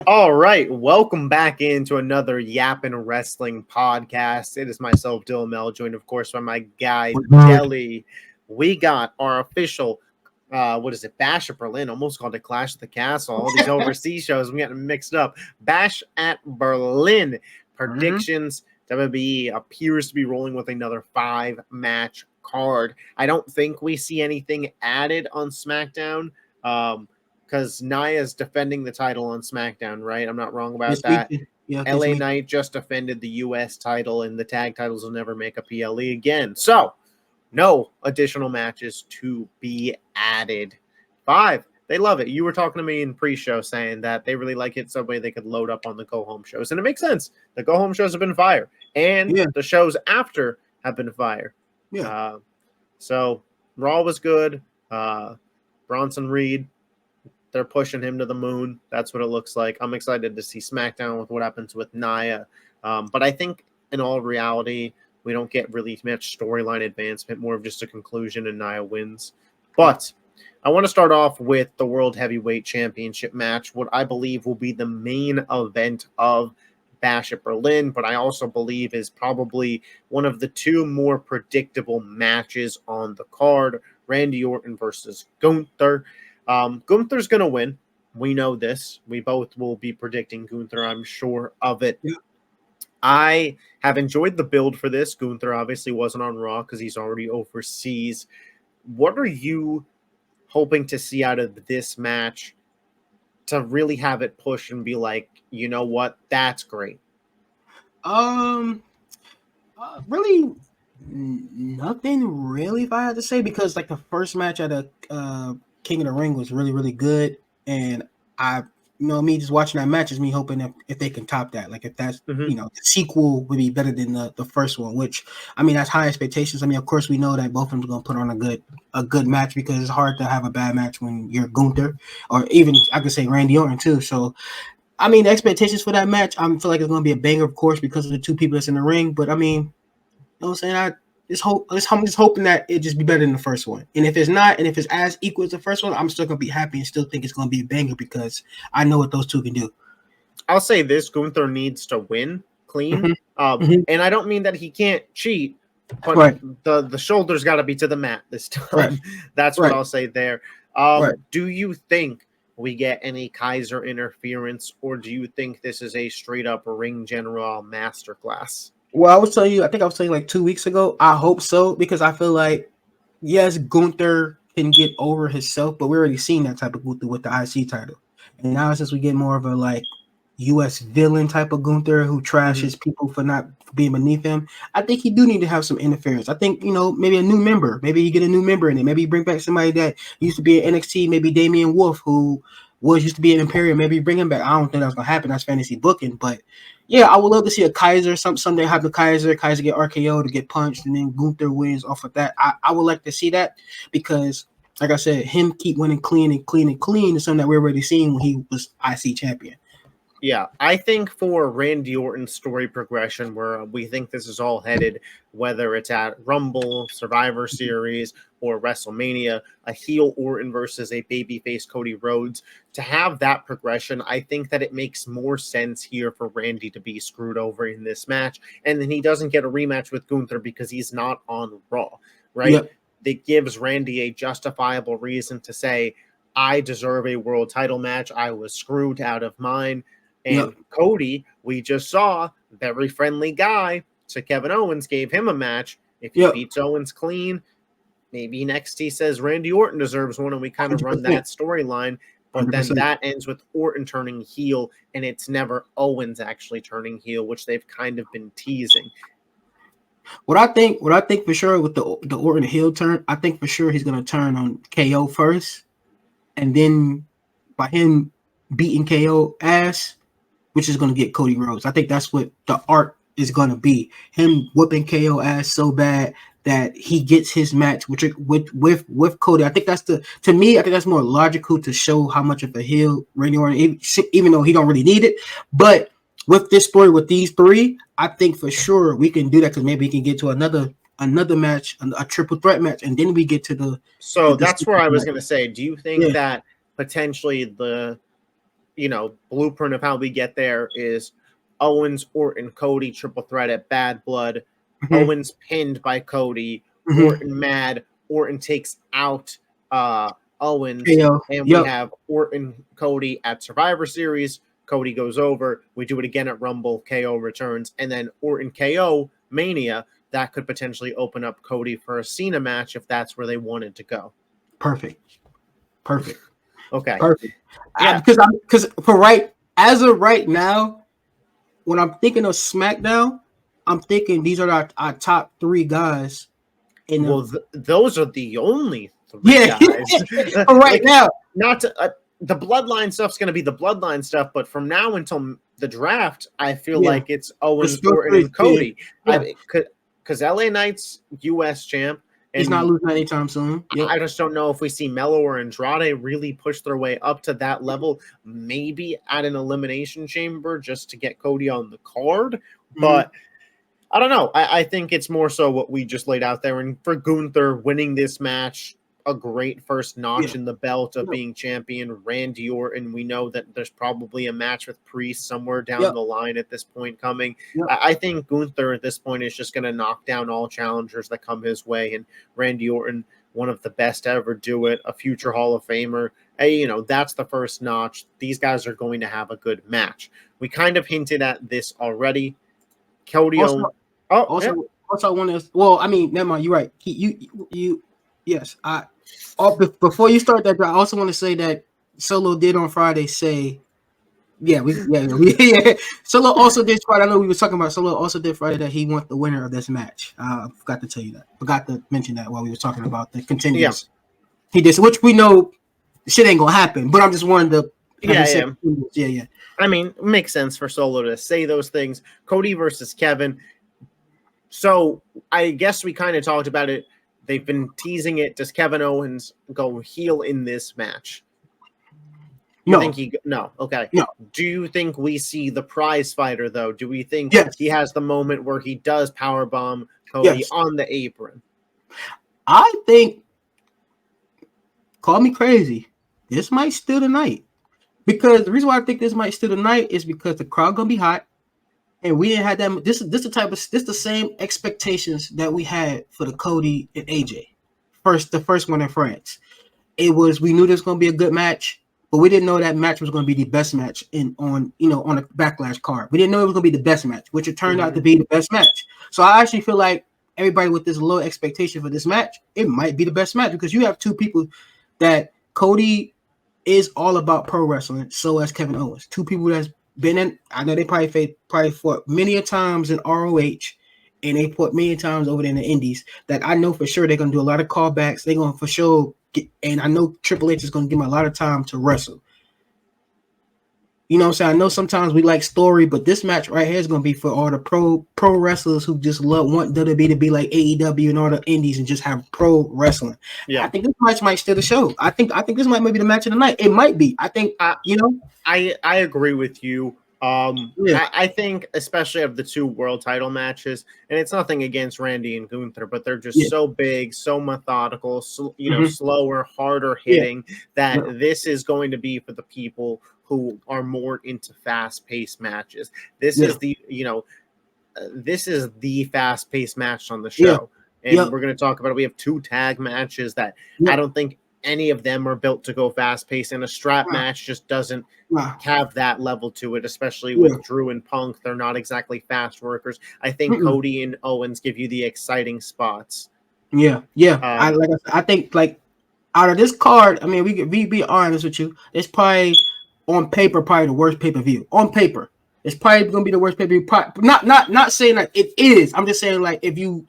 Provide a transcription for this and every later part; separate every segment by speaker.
Speaker 1: All right, welcome back into another Yappin Wrestling podcast. It is myself, Dylan Mel, joined, of course, by my guy, Jelly. We got our official, Bash at Berlin, almost called it Clash of the Castle. All these overseas shows, we got mixed up. Bash at Berlin. Predictions, WWE appears to be rolling with another 5-match card. I don't think we see anything added on SmackDown. Because Nia's defending the title on SmackDown, right? I'm not wrong about that. LA Knight just defended the U.S. title, and the tag titles will never make a PLE again. So, no additional matches to be added. 5. They love it. You were talking to me in pre-show saying that they really like it some way they could load up on the go-home shows. And it makes sense. The go-home shows have been fire. And the shows after have been fire. So, Raw was good. Bronson Reed, they're pushing him to the moon. That's what it looks like. I'm excited to see SmackDown with what happens with Nia. But I think in all reality, we don't get really much storyline advancement, more of just a conclusion and Nia wins. But I want to start off with the World Heavyweight Championship match, what I believe will be the main event of Bash at Berlin, but I also believe is probably one of the two more predictable matches on the card. Randy Orton versus Gunther. Gunther's going to win. We know this. We both will be predicting Gunther. I'm sure of it. Yeah. I have enjoyed the build for this. Gunther obviously wasn't on Raw because he's already overseas. What are you hoping to see out of this match to really have it push and be like, you know what? That's great.
Speaker 2: Really nothing really, if I had to say, because like the first match at a King of the Ring was really, really good. And me just watching that match is me hoping if they can top that. Like if that's, the sequel would be better than the first one, which, I mean, that's high expectations. I mean, of course, we know that both of them are going to put on a good match because it's hard to have a bad match when you're Gunther, or even I could say Randy Orton too. So, I mean, the expectations for that match, I feel like it's going to be a banger, of course, because of the two people that's in the ring. But I mean, you know what I'm saying? I'm just hoping that it just be better than the first one. And if it's not, and if it's as equal as the first one, I'm still going to be happy and still think it's going to be a banger because I know what those two can do.
Speaker 1: I'll say this, Gunther needs to win clean. And I don't mean that he can't cheat, but the shoulder's got to be to the mat this time. That's what I'll say there. Do you think we get any Kaiser interference, or do you think this is a straight-up ring general masterclass?
Speaker 2: Well, I was telling you like 2 weeks ago, I hope so, because I feel like, yes, Gunther can get over himself, but we're already seen that type of Gunther with the IC title. And now since we get more of a like U.S. villain type of Gunther who trashes people for not being beneath him, I think he do need to have some interference. I think, maybe a new member. Maybe you get a new member in it. Maybe you bring back somebody that used to be in NXT, maybe Damian Wolf, who used to be an Imperium. Maybe bring him back. I don't think that's going to happen. That's fantasy booking, but yeah, I would love to see a Kaiser. Someday have the Kaiser get RKO to get punched, and then Gunther wins off of that. I would like to see that because, like I said, him keep winning clean is something that we're already seeing when he was IC champion.
Speaker 1: Yeah, I think for Randy Orton's story progression, where we think this is all headed, whether it's at Rumble, Survivor Series, or WrestleMania, a heel Orton versus a babyface Cody Rhodes, to have that progression, I think that it makes more sense here for Randy to be screwed over in this match, and then he doesn't get a rematch with Gunther because he's not on Raw, right? Yep. That gives Randy a justifiable reason to say, I deserve a world title match. I was screwed out of mine. And Cody, we just saw, very friendly guy to Kevin Owens, gave him a match. If he beats Owens clean, maybe next he says Randy Orton deserves one, and we kind of 100%. Run that storyline. But 100%. Then that ends with Orton turning heel, and it's never Owens actually turning heel, which they've kind of been teasing.
Speaker 2: What I think for sure with the Orton heel turn, I think for sure he's going to turn on KO first, and then by him beating KO ass, which is going to get Cody Rhodes. I think that's what the art is going to be. Him whipping KO ass so bad that he gets his match with Cody. I think that's that's more logical to show how much of a heel Randy Orton, even though he don't really need it. But with this story, with these three, I think for sure we can do that because maybe we can get to another match, a triple threat match, and then we get to the.
Speaker 1: So that's where I was going to say. Do you think that potentially blueprint of how we get there is Owens, Orton, Cody, triple threat at Bad Blood.
Speaker 2: Mm-hmm.
Speaker 1: Owens pinned by Cody.
Speaker 2: Mm-hmm.
Speaker 1: Orton mad. Orton takes out Owens.
Speaker 2: KO.
Speaker 1: And we
Speaker 2: Yep.
Speaker 1: have Orton, Cody at Survivor Series. Cody goes over. We do it again at Rumble. KO returns. And then Orton KO Mania. That could potentially open up Cody for a Cena match if that's where they wanted to go.
Speaker 2: Perfect.
Speaker 1: Okay.
Speaker 2: Perfect.
Speaker 1: Yeah.
Speaker 2: Because as of right now, when I'm thinking of SmackDown, I'm thinking these are our top 3 guys.
Speaker 1: Those are the only 3 guys.
Speaker 2: Right now.
Speaker 1: Not to, the Bloodline stuff's going to be the Bloodline stuff, but from now until the draft, I feel like it's Owens, Orton, and Cody. Because LA Knight's U.S. champ.
Speaker 2: He's not losing anytime soon. Yep.
Speaker 1: I just don't know if we see Mello or Andrade really push their way up to that level, maybe at an elimination chamber just to get Cody on the card. Mm-hmm. But I don't know. I think it's more so what we just laid out there. And for Gunther winning this match, a great first notch in the belt of being champion. Randy Orton, we know that there's probably a match with Priest somewhere down the line at this point coming. I think Gunther at this point is just going to knock down all challengers that come his way. And Randy Orton, one of the best to ever do it, a future Hall of Famer. Hey, that's the first notch. These guys are going to have a good match. We kind of hinted at this already. Cody
Speaker 2: Also, I want to. Well, I mean, never mind. You're right. Yes. Before you start that, I also want to say that Solo did on Friday say, Solo also did Friday. I know we were talking about Solo also did Friday that he wants the winner of this match. I forgot to tell you that. Forgot to mention that while we were talking about the contenders. Yeah. He did, which we know shit ain't gonna happen. But I'm just wanting to. Yeah.
Speaker 1: I mean, it makes sense for Solo to say those things. Cody versus Kevin. So I guess we kind of talked about it. They've been teasing it. Does Kevin Owens go heel in this match?
Speaker 2: No.
Speaker 1: Okay.
Speaker 2: No.
Speaker 1: Do you think we see the prize fighter, though? Do we think he has the moment where he does powerbomb Cody on the apron?
Speaker 2: I think, call me crazy, this might steal the night. Because the reason why I think this might steal the night is because the crowd going to be hot. And we didn't have that. This the same expectations that we had for the Cody and AJ. The first one in France. We knew this was going to be a good match, but we didn't know that match was going to be the best match on a Backlash card. We didn't know it was going to be the best match, which it turned out to be the best match. So I actually feel like everybody with this low expectation for this match, it might be the best match because you have 2 people that Cody is all about pro wrestling. So as Kevin Owens, 2 people that's been in. I know they probably fought many a times in ROH, and they fought many times over there in the Indies. That I know for sure they're gonna do a lot of callbacks. They're gonna for sure and I know Triple H is gonna give them a lot of time to wrestle. You know what I'm saying? I know sometimes we like story, but this match right here is gonna be for all the pro wrestlers who just want WWE to be like AEW and all the indies and just have pro wrestling. Yeah, I think this match might steal the show. I think this might be the match of the night. It might be. I think
Speaker 1: I agree with you. I think especially of the 2 world title matches, and it's nothing against Randy and Gunther, but they're just so big, so methodical, slower, harder hitting that this is going to be for the people who are more into fast-paced matches. This is the fast-paced match on the show. And we're going to talk about it. We have 2 tag matches that I don't think any of them are built to go fast-paced, and a strap match just doesn't have that level to it, especially with Drew and Punk. They're not exactly fast workers. I think Cody and Owens give you the exciting spots.
Speaker 2: I think like out of this card, I mean, we be honest with you, it's probably on paper probably the worst pay-per-view. On paper, it's probably going to be the worst pay-per-view. Not saying that it is. I'm just saying like if you.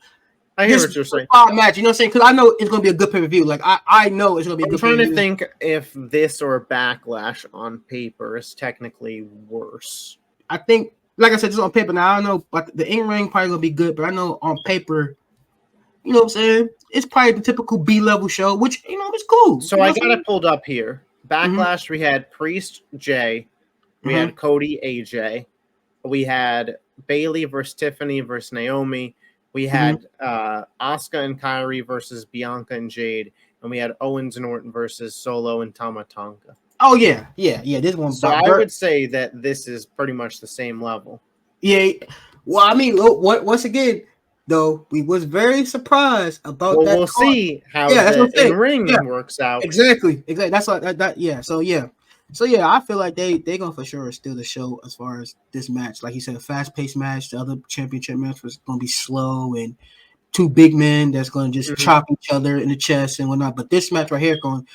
Speaker 1: I hear what you're saying.
Speaker 2: Match, you know what I'm saying? Because I know it's going to be a good pay-per-view. Like I know it's going to be.
Speaker 1: I'm trying to think if this or Backlash on paper is technically worse.
Speaker 2: I think, like I said, just on paper. Now I don't know, but the in-ring probably going to be good. But I know on paper, you know what I'm saying? It's probably the typical B-level show, which is cool.
Speaker 1: So I got it pulled up here. Backlash, we had Priest Jay, we had Cody AJ, we had Bayley versus Tiffany versus Naomi. We had Asuka and Kairi versus Bianca and Jade, and we had Owens and Orton versus Solo and Tama Tonga.
Speaker 2: Oh yeah. This one,
Speaker 1: So I would say that this is pretty much the same level.
Speaker 2: Yeah. Well, I mean, once again, though, we was very surprised about
Speaker 1: Well,
Speaker 2: that
Speaker 1: we'll
Speaker 2: card.
Speaker 1: see how
Speaker 2: Yeah, that's what
Speaker 1: the
Speaker 2: I'm
Speaker 1: in
Speaker 2: saying. Yeah,
Speaker 1: ring works out.
Speaker 2: exactly. That's what that. Yeah. So yeah, I feel like they gonna for sure steal the show as far as this match. Like you said, a fast paced match. The other championship match was gonna be slow and two big men that's gonna just
Speaker 1: Mhm.
Speaker 2: chop each other in the chest and whatnot. But this match right here, going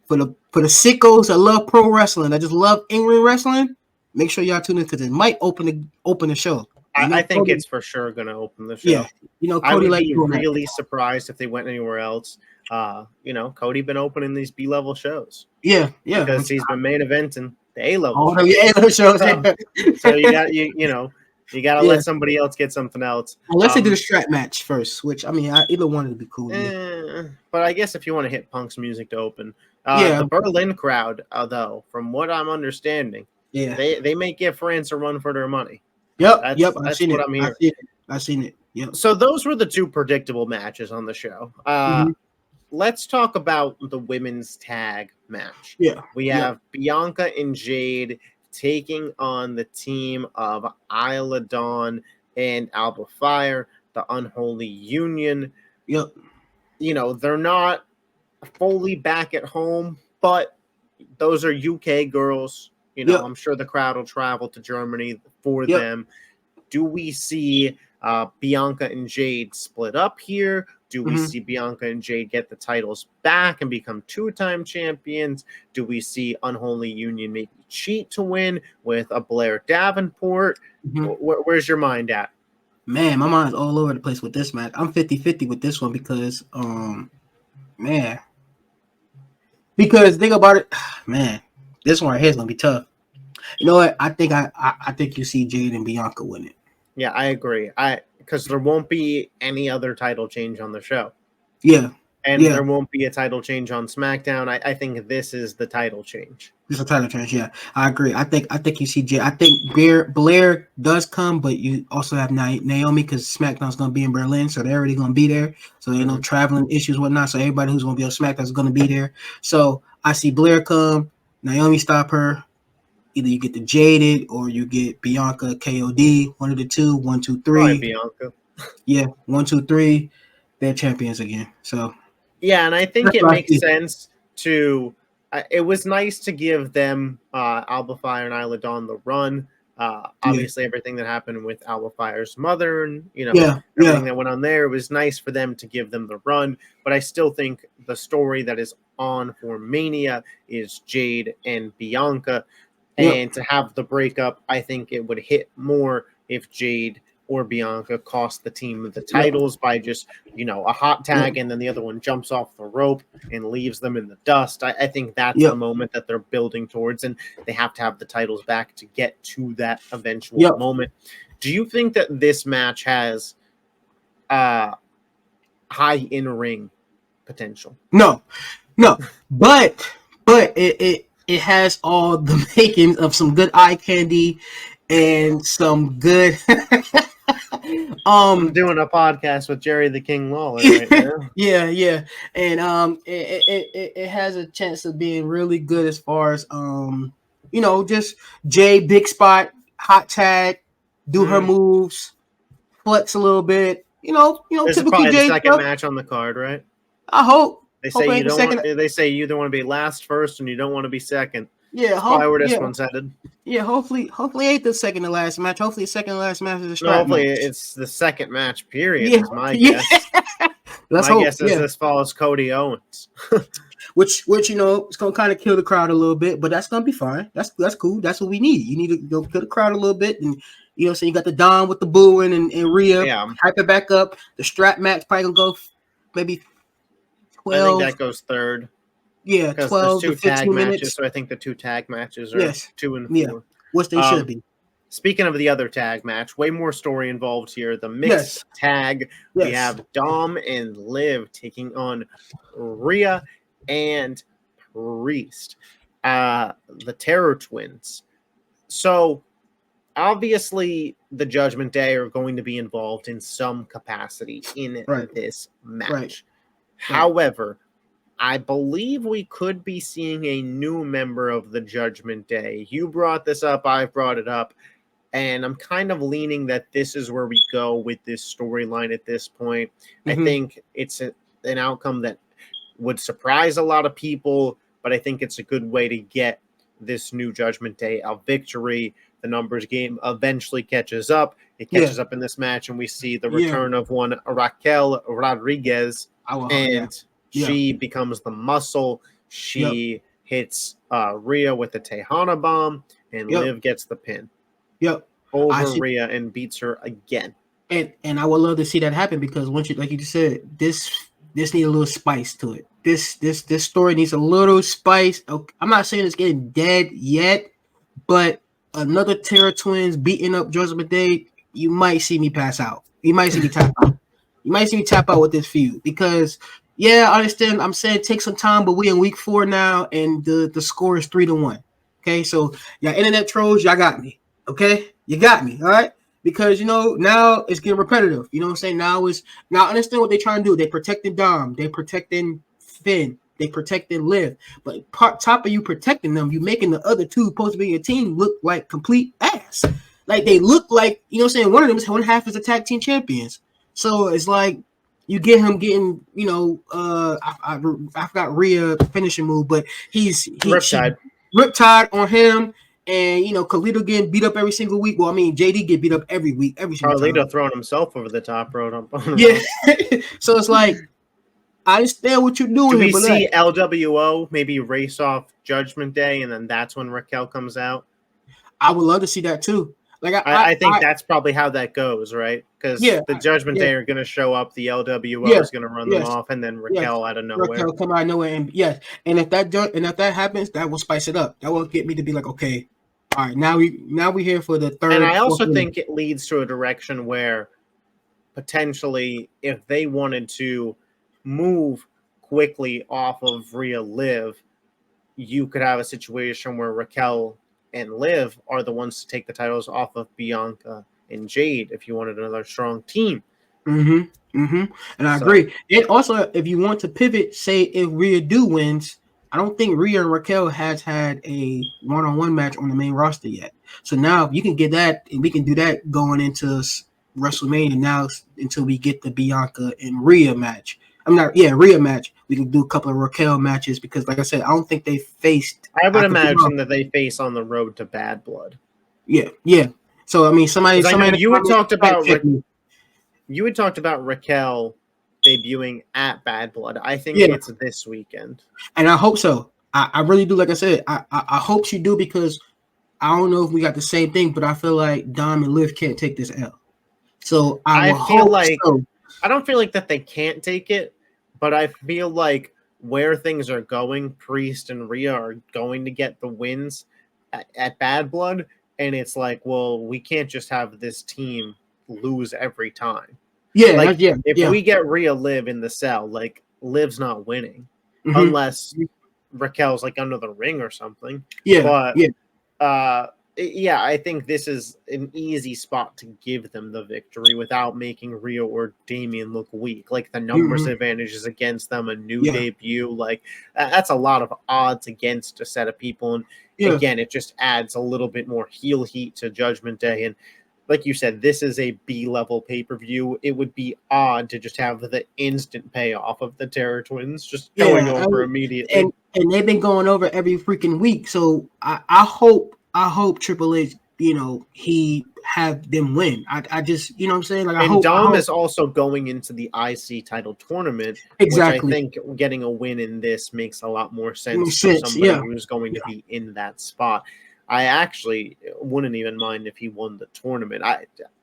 Speaker 2: for the sickos that love pro wrestling, that just love in ring wrestling. Make sure y'all tune in because it might open the show.
Speaker 1: I think it's for sure going to open the
Speaker 2: Yeah,
Speaker 1: show. I
Speaker 2: Cody
Speaker 1: would
Speaker 2: like
Speaker 1: be
Speaker 2: doing that.
Speaker 1: really surprised if they went anywhere else. Cody been opening these B level shows
Speaker 2: Yeah,
Speaker 1: because he's been main eventing the A level
Speaker 2: all
Speaker 1: shows.
Speaker 2: the shows.
Speaker 1: So you got to
Speaker 2: Yeah,
Speaker 1: let somebody else get something else.
Speaker 2: unless they do the strap match first, which I mean, either one would be cool to me.
Speaker 1: But I guess if you want to hit Punk's music to open,
Speaker 2: Yeah,
Speaker 1: the Berlin crowd, though, from what I'm understanding,
Speaker 2: yeah.
Speaker 1: they may give France a run for their money.
Speaker 2: Yep. I've
Speaker 1: That's
Speaker 2: seen
Speaker 1: what
Speaker 2: it.
Speaker 1: I'm hearing.
Speaker 2: I've seen it. Yep.
Speaker 1: So those were the two predictable matches on the show.
Speaker 2: Mm-hmm.
Speaker 1: Let's talk about the women's tag match.
Speaker 2: Yeah.
Speaker 1: We have Bianca and Jade taking on the team of Isla Dawn and Alba Fire, the Unholy Union.
Speaker 2: Yep.
Speaker 1: They're not fully back at home, but those are UK girls.
Speaker 2: Yep.
Speaker 1: I'm sure the crowd will travel to Germany for
Speaker 2: Yep.
Speaker 1: them. Do we see Bianca and Jade split up here? Do we see Bianca and Jade get the titles back and become two-time champions? Do we see Unholy Union maybe cheat to win with a Blair Davenport? Where's your mind at?
Speaker 2: Man, my mind's all over the place with this match. I'm 50-50 with this one because, man. Because think about it, man, this one right here is going to be tough. You know what? I think you see Jade and Bianca win it.
Speaker 1: Yeah, I agree. Because there won't be any other title change on the show.
Speaker 2: Yeah.
Speaker 1: And there won't be a title change on SmackDown. I think this is the title change.
Speaker 2: It's a title change, yeah. I agree. I think you see Jay. I think Blair does come, but you also have Naomi because SmackDown's going to be in Berlin, so they're already going to be there. So there ain't no traveling issues, whatnot. So everybody who's going to be on SmackDown is going to be there. So I see Blair come, Naomi stop her. Either you get the Jaded or you get Bianca, KOD, one of the two, 1, 2, 3.
Speaker 1: Probably Bianca.
Speaker 2: Yeah, 1, 2, 3. They're champions again. So
Speaker 1: yeah, and I think it makes sense to. It was nice to give them Alba Fire and Isla Dawn the run. Obviously, everything that happened with Alba Fire's mother and everything that went on there, it was nice for them to give them the run. But I still think the story that is on for Mania is Jade and Bianca. And to have the breakup, I think it would hit more if Jade or Bianca cost the team the titles by just, a hot tag and then the other one jumps off the rope and leaves them in the dust. I think that's the moment that they're building towards, and they have to have the titles back to get to that eventual moment. Do you think that this match has high in-ring potential?
Speaker 2: No, but it has all the makings of some good eye candy and some good.
Speaker 1: I'm doing a podcast with Jerry the King Lawler right now.
Speaker 2: yeah, and it has a chance of being really good as far as just Jay big spot hot tag, do her moves, flex a little bit.
Speaker 1: This is probably
Speaker 2: Jay
Speaker 1: the second
Speaker 2: stuff.
Speaker 1: match on the card, right?
Speaker 2: I hope.
Speaker 1: They say you don't want. They say you don't want to be last first, and you don't want to be second.
Speaker 2: Yeah,
Speaker 1: that's probably where this one's headed.
Speaker 2: Yeah, hopefully ain't the second to last match. Hopefully, the second to last match is a strap
Speaker 1: match. Hopefully,
Speaker 2: match.
Speaker 1: it's the second match. Period. Is my guess.
Speaker 2: Let's
Speaker 1: my guess is this follows Cody Owens.
Speaker 2: which it's gonna kind of kill the crowd a little bit, but that's gonna be fine. That's cool. That's what we need. You need to go kill the crowd a little bit, and so you got the Don with the booing and Rhea hype it back up. The strap match probably gonna go maybe 12.
Speaker 1: I think that goes third.
Speaker 2: Yeah, 12 to 15 minutes.
Speaker 1: So I think the two tag matches are 2 and 4.
Speaker 2: Yeah, which they should be.
Speaker 1: Speaking of the other tag match, way more story involved here. The mixed tag. We have Dom and Liv taking on Rhea and Priest, the Terror Twins. So obviously the Judgment Day are going to be involved in some capacity in this match. However, I believe we could be seeing a new member of the Judgment Day. You brought this up, I've brought it up, and I'm kind of leaning that this is where we go with this storyline at this point. I think it's an outcome that would surprise a lot of people, but I think it's a good way to get this new Judgment Day a victory. The numbers game eventually catches up. It catches up in this match, and we see the return of one Raquel Rodriguez, and she becomes the muscle. She hits Rhea with the Tejana bomb, and Liv gets the pin. Over Rhea and beats her again.
Speaker 2: And I would love to see that happen because once you, like you just said, this needs a little spice to it. This story needs a little spice. Okay, I'm not saying it's getting dead yet, but another Terra Twins beating up Judgment Day, you might see me pass out. You might see me tap out. You might see me tap out with this feud because, I understand. I'm saying take some time, but we in week 4 now, and the score is 3-1. Okay, so y'all internet trolls, y'all got me. Okay, you got me. All right, because now it's getting repetitive. You know what I'm saying? Now I understand what they're trying to do. They're protecting Dom. They're protecting Finn. They protecting Liv. But top of you protecting them, you making the other two supposed to be your team look like complete ass. Like they look like, one of them is one half is the tag team champions. So it's like you get him getting, I forgot Rhea finishing move, but Riptide on him, and Carlito getting beat up every single week. Well, I mean JD get beat up every week, every single time.
Speaker 1: Carlito throwing himself over the top rope.
Speaker 2: So it's like I understand what you're doing.
Speaker 1: Do we see LWO maybe race off Judgment Day, and then that's when Raquel comes out?
Speaker 2: I would love to see that too. Like
Speaker 1: I think that's probably how that goes, right? Because the Judgment Day are going to show up, the LWO is going to run them off, and then Raquel out of nowhere.
Speaker 2: Raquel come out of nowhere, and and if that happens, that will spice it up. That will get me to be like, okay, all right, now we here for the third.
Speaker 1: And I also think it leads to a direction where potentially, if they wanted to move quickly off of Rhea Liv, you could have a situation where Raquel and Liv are the ones to take the titles off of Bianca and Jade if you wanted another strong team.
Speaker 2: And I agree. And also, if you want to pivot, say if Rhea wins, I don't think Rhea and Raquel has had a one-on-one match on the main roster yet. So now you can get that, and we can do that going into WrestleMania now until we get the Bianca and Rhea match. Rhea match. We can do a couple of Raquel matches because, like I said, I don't think they faced.
Speaker 1: I would imagine that they face on the road to Bad Blood.
Speaker 2: Yeah. So I mean, somebody.
Speaker 1: You had talked about Raquel debuting at Bad Blood. I think it's this weekend,
Speaker 2: and I hope so. I really do. Like I said, I hope she do because I don't know if we got the same thing, but I feel like Dom and Liv can't take this L. So I feel like. So.
Speaker 1: I don't feel like that they can't take it, but I feel like where things are going, Priest and Rhea are going to get the wins at Bad Blood, and it's like, well, we can't just have this team lose every time. If we get Rhea Liv in the cell, like Liv's not winning unless Raquel's like under the ring or something. I think this is an easy spot to give them the victory without making Rhea or Damian look weak. Like the numbers advantages against them, a new debut, like that's a lot of odds against a set of people. And again, it just adds a little bit more heel heat to Judgment Day. And like you said, this is a B-level pay-per-view. It would be odd to just have the instant payoff of the Terror Twins just going over immediately.
Speaker 2: And they've been going over every freaking week. So I hope Triple H, he have them win. I just, you know what I'm saying? Like,
Speaker 1: and Dom is also going into the IC title tournament.
Speaker 2: Exactly.
Speaker 1: Which I think getting a win in this makes a lot more sense for somebody who's going to be in that spot. I actually wouldn't even mind if he won the tournament.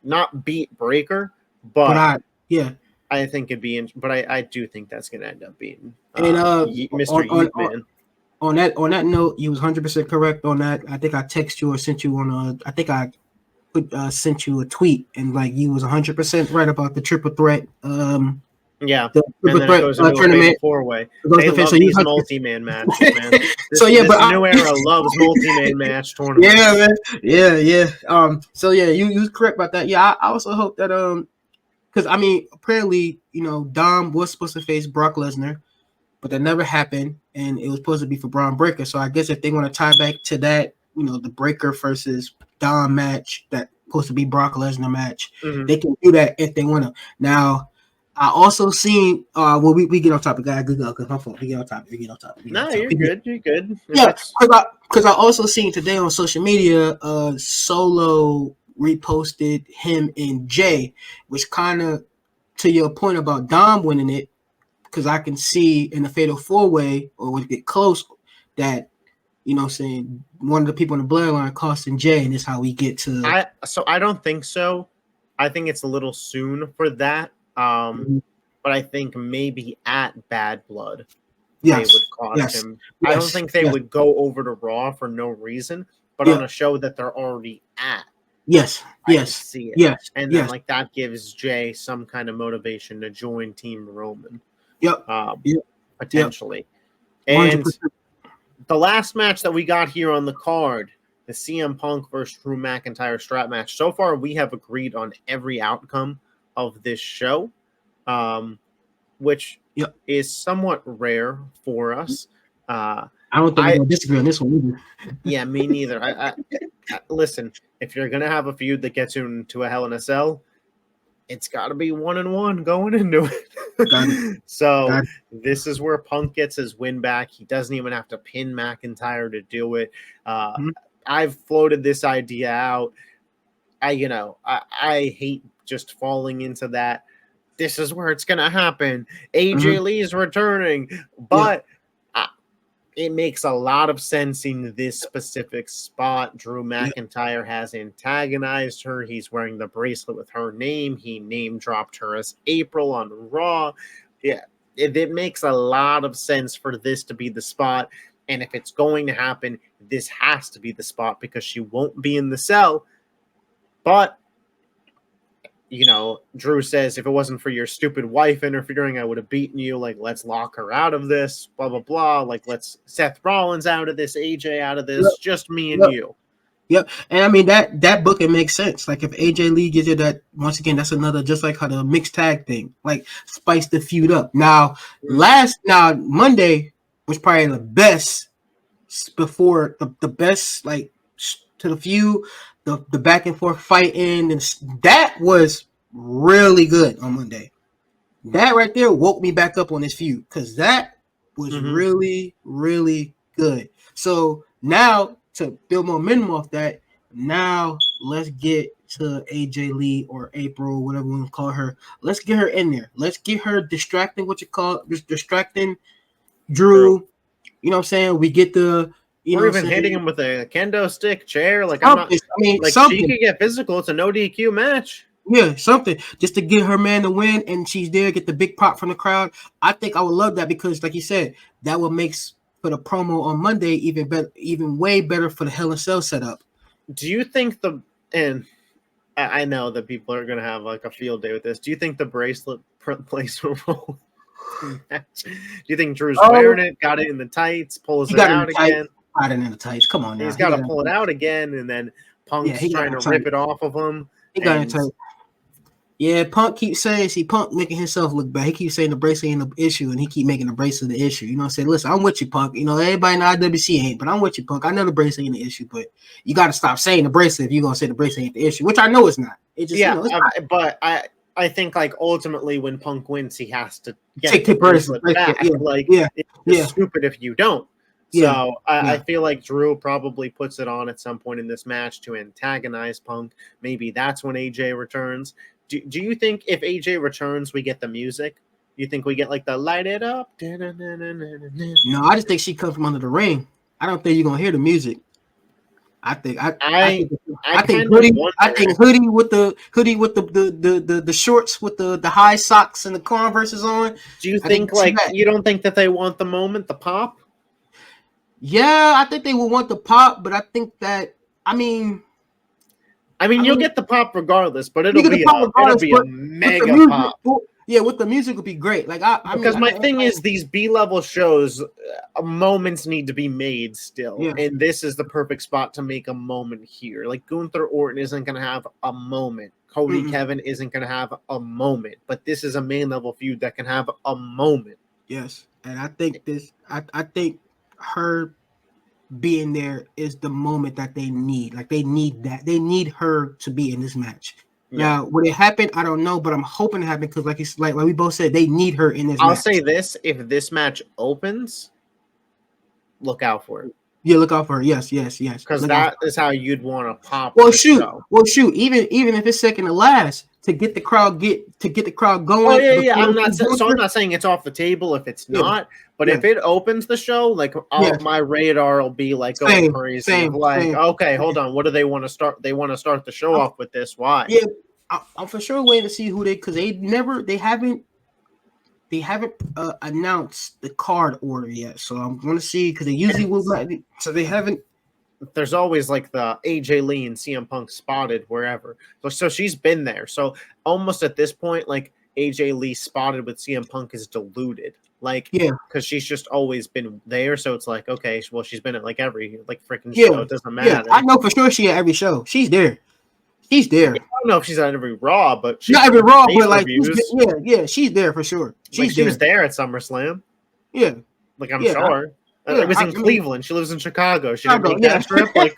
Speaker 1: Not beat Breaker, but I think it'd be. But I do think that's going to end up being Mr. Yeatman.
Speaker 2: On that note, you was 100% correct on that. I think I text you or sent you sent you a tweet, and like you was 100% right about the triple threat.
Speaker 1: The triple threat tournament 4-way. They love these multi-man matches, man. This new era loves multi-man match tournaments.
Speaker 2: Yeah, man. Yeah. You was correct about that. Yeah, I also hope that because I mean, apparently, Dom was supposed to face Brock Lesnar. but that never happened, and it was supposed to be for Braun Breaker. So I guess if they want to tie back to that, the Breaker versus Dom match that supposed to be Brock Lesnar match, they can do that if they want to. Now, I also seen well, we get on topic, guys. Good luck, because my fault. We get on topic.
Speaker 1: No, you're good. You're good.
Speaker 2: Yeah, because I also seen today on social media, Solo reposted him and Jay, which kind of to your point about Dom winning it, because I can see in the Fatal 4-Way or when it get close that saying one of the people in the bloodline costing Jay, and this how we get to.
Speaker 1: I don't think so. I think it's a little soon for that. But I think maybe at Bad Blood, they would cost him. I don't think they would go over to Raw for no reason, but on a show that they're already at. I see it. And then like that gives Jay some kind of motivation to join Team Roman. Potentially. And 100%. The last match that we got here on the card, the CM Punk versus Drew McIntyre strap match. So far, we have agreed on every outcome of this show, which is somewhat rare for us.
Speaker 2: I don't think we'll disagree on this one either.
Speaker 1: Yeah, me neither. I listen, if you're gonna have a feud that gets you into a Hell in a Cell, it's got to be 1-1 going into it. So this is where Punk gets his win back. He doesn't even have to pin McIntyre to do it. I've floated this idea out. I hate just falling into that. This is where it's gonna happen. AJ Lee is returning, but it makes a lot of sense in this specific spot. Drew McIntyre has antagonized her. He's wearing the bracelet with her name. He name dropped her as April on Raw. Yeah, it makes a lot of sense for this to be the spot. And if it's going to happen, this has to be the spot because she won't be in the cell. But Drew says, if it wasn't for your stupid wife interfering, I would have beaten you. Like, let's lock her out of this, blah, blah, blah. Like, let's Seth Rollins out of this, AJ out of this, just me and you.
Speaker 2: Yep. And I mean, that booking makes sense. Like, if AJ Lee gives you that, once again, that's another, just like how the mixed tag thing, like, spice the feud up. Now, Monday was probably the best before the best, like, to the feud. The back and forth fighting, and that was really good on Monday. That right there woke me back up on this feud because that was really, really good. So now to build momentum off that, now let's get to AJ Lee or April, whatever we want to call her. Let's get her in there. Let's get her distracting Drew. You know what I'm saying? We get the.
Speaker 1: Or even hitting him with a kendo stick chair. Like, something. She could get physical. It's a no DQ match.
Speaker 2: Yeah, something. Just to get her man to win, and she's there, get the big pop from the crowd. I think I would love that because, like you said, that would make for the promo on Monday even better, even way better for the Hell in a Cell setup.
Speaker 1: Do you think and I know that people are going to have like a field day with this. Do you think the bracelet plays a role? Do you think Drew's wearing it, got it in the tights, pulls it out again?
Speaker 2: Got it in the tights. Come on now.
Speaker 1: He's got to pull it out again, and then Punk's trying to rip it off of him.
Speaker 2: He got it tight. Yeah, Punk keeps saying, Punk making himself look bad. He keeps saying the bracelet ain't the issue, and he keep making the bracelet the issue. You know what I'm saying? Listen, I'm with you, Punk. Everybody in the IWC ain't, but I'm with you, Punk. I know the bracelet ain't the issue, but you got to stop saying the bracelet if you're going to say the bracelet ain't the issue, which I know it's not. It just, it's not.
Speaker 1: But I think, like, ultimately when Punk wins, he has to get the bracelet back. It's stupid if you don't. So I feel like Drew probably puts it on at some point in this match to antagonize Punk. Maybe that's when AJ returns. Do you think if AJ returns, we get the music? You think we get like the light it up?
Speaker 2: No, I just think she comes from under the ring. I don't think you're gonna hear the music. I think hoodie with the shorts with the high socks and the Converses on.
Speaker 1: Do you think you don't think that they want the moment, the pop?
Speaker 2: Yeah, I think they will want the pop, but I think that
Speaker 1: you'll get the pop regardless, but it'll be a mega pop.
Speaker 2: Yeah, with the music would be great. Because
Speaker 1: my thing is these B-level shows, moments need to be made still, and this is the perfect spot to make a moment here. Like Gunther Orton isn't going to have a moment. Cody Kevin isn't going to have a moment, but this is a main level feud that can have a moment.
Speaker 2: Yes, and I think I think her being there is the moment that they need. Like they need that. They need her to be in this match.
Speaker 1: Yeah.
Speaker 2: Now, would it happen? I don't know, but I'm hoping it happen because, like we both said, they need her in this
Speaker 1: I'll
Speaker 2: match.
Speaker 1: say this: if this match opens, look out for it.
Speaker 2: Yeah, look out for her. Yes, yes, yes.
Speaker 1: Because
Speaker 2: Look out
Speaker 1: that
Speaker 2: for her.
Speaker 1: is how you'd want to pop
Speaker 2: Well,
Speaker 1: the
Speaker 2: shoot.
Speaker 1: show.
Speaker 2: Well, shoot. Even if it's second to last to get the crowd
Speaker 1: Oh
Speaker 2: going
Speaker 1: yeah, yeah.
Speaker 2: before
Speaker 1: I'm not
Speaker 2: she
Speaker 1: so I'm
Speaker 2: her.
Speaker 1: not saying it's off the table if it's
Speaker 2: Yeah,
Speaker 1: not, but
Speaker 2: yeah,
Speaker 1: if it opens the show, like
Speaker 2: yeah.
Speaker 1: my radar will be like going
Speaker 2: Same,
Speaker 1: crazy of
Speaker 2: same,
Speaker 1: like,
Speaker 2: same.
Speaker 1: okay, hold on, what do they want to start? They want to start the show
Speaker 2: I'm,
Speaker 1: off with this. Why?
Speaker 2: yeah, I'm for sure waiting to see who because they haven't announced the card order yet. So I'm going to see because they usually will not. So they haven't.
Speaker 1: There's always like the AJ Lee and CM Punk spotted wherever. So she's been there. So almost at this point, like AJ Lee spotted with CM Punk is diluted. Like,
Speaker 2: Yeah,
Speaker 1: because she's just always been there. So it's like, okay, well, she's been at like every like freaking
Speaker 2: yeah,
Speaker 1: show. It doesn't
Speaker 2: yeah.
Speaker 1: matter.
Speaker 2: I know for sure she at every show. She's there. She's
Speaker 1: I
Speaker 2: there.
Speaker 1: don't know if she's at every Raw, but she's
Speaker 2: Not
Speaker 1: been
Speaker 2: every
Speaker 1: at
Speaker 2: Raw,
Speaker 1: pay
Speaker 2: but
Speaker 1: per
Speaker 2: like
Speaker 1: views.
Speaker 2: yeah, she's there for sure.
Speaker 1: Like
Speaker 2: She's
Speaker 1: she was
Speaker 2: there.
Speaker 1: there at SummerSlam.
Speaker 2: Yeah,
Speaker 1: Like I'm
Speaker 2: yeah,
Speaker 1: sure. It was in
Speaker 2: I mean,
Speaker 1: Cleveland. She lives in Chicago. She didn't
Speaker 2: Chicago.
Speaker 1: make
Speaker 2: Yeah,
Speaker 1: that trip. Like,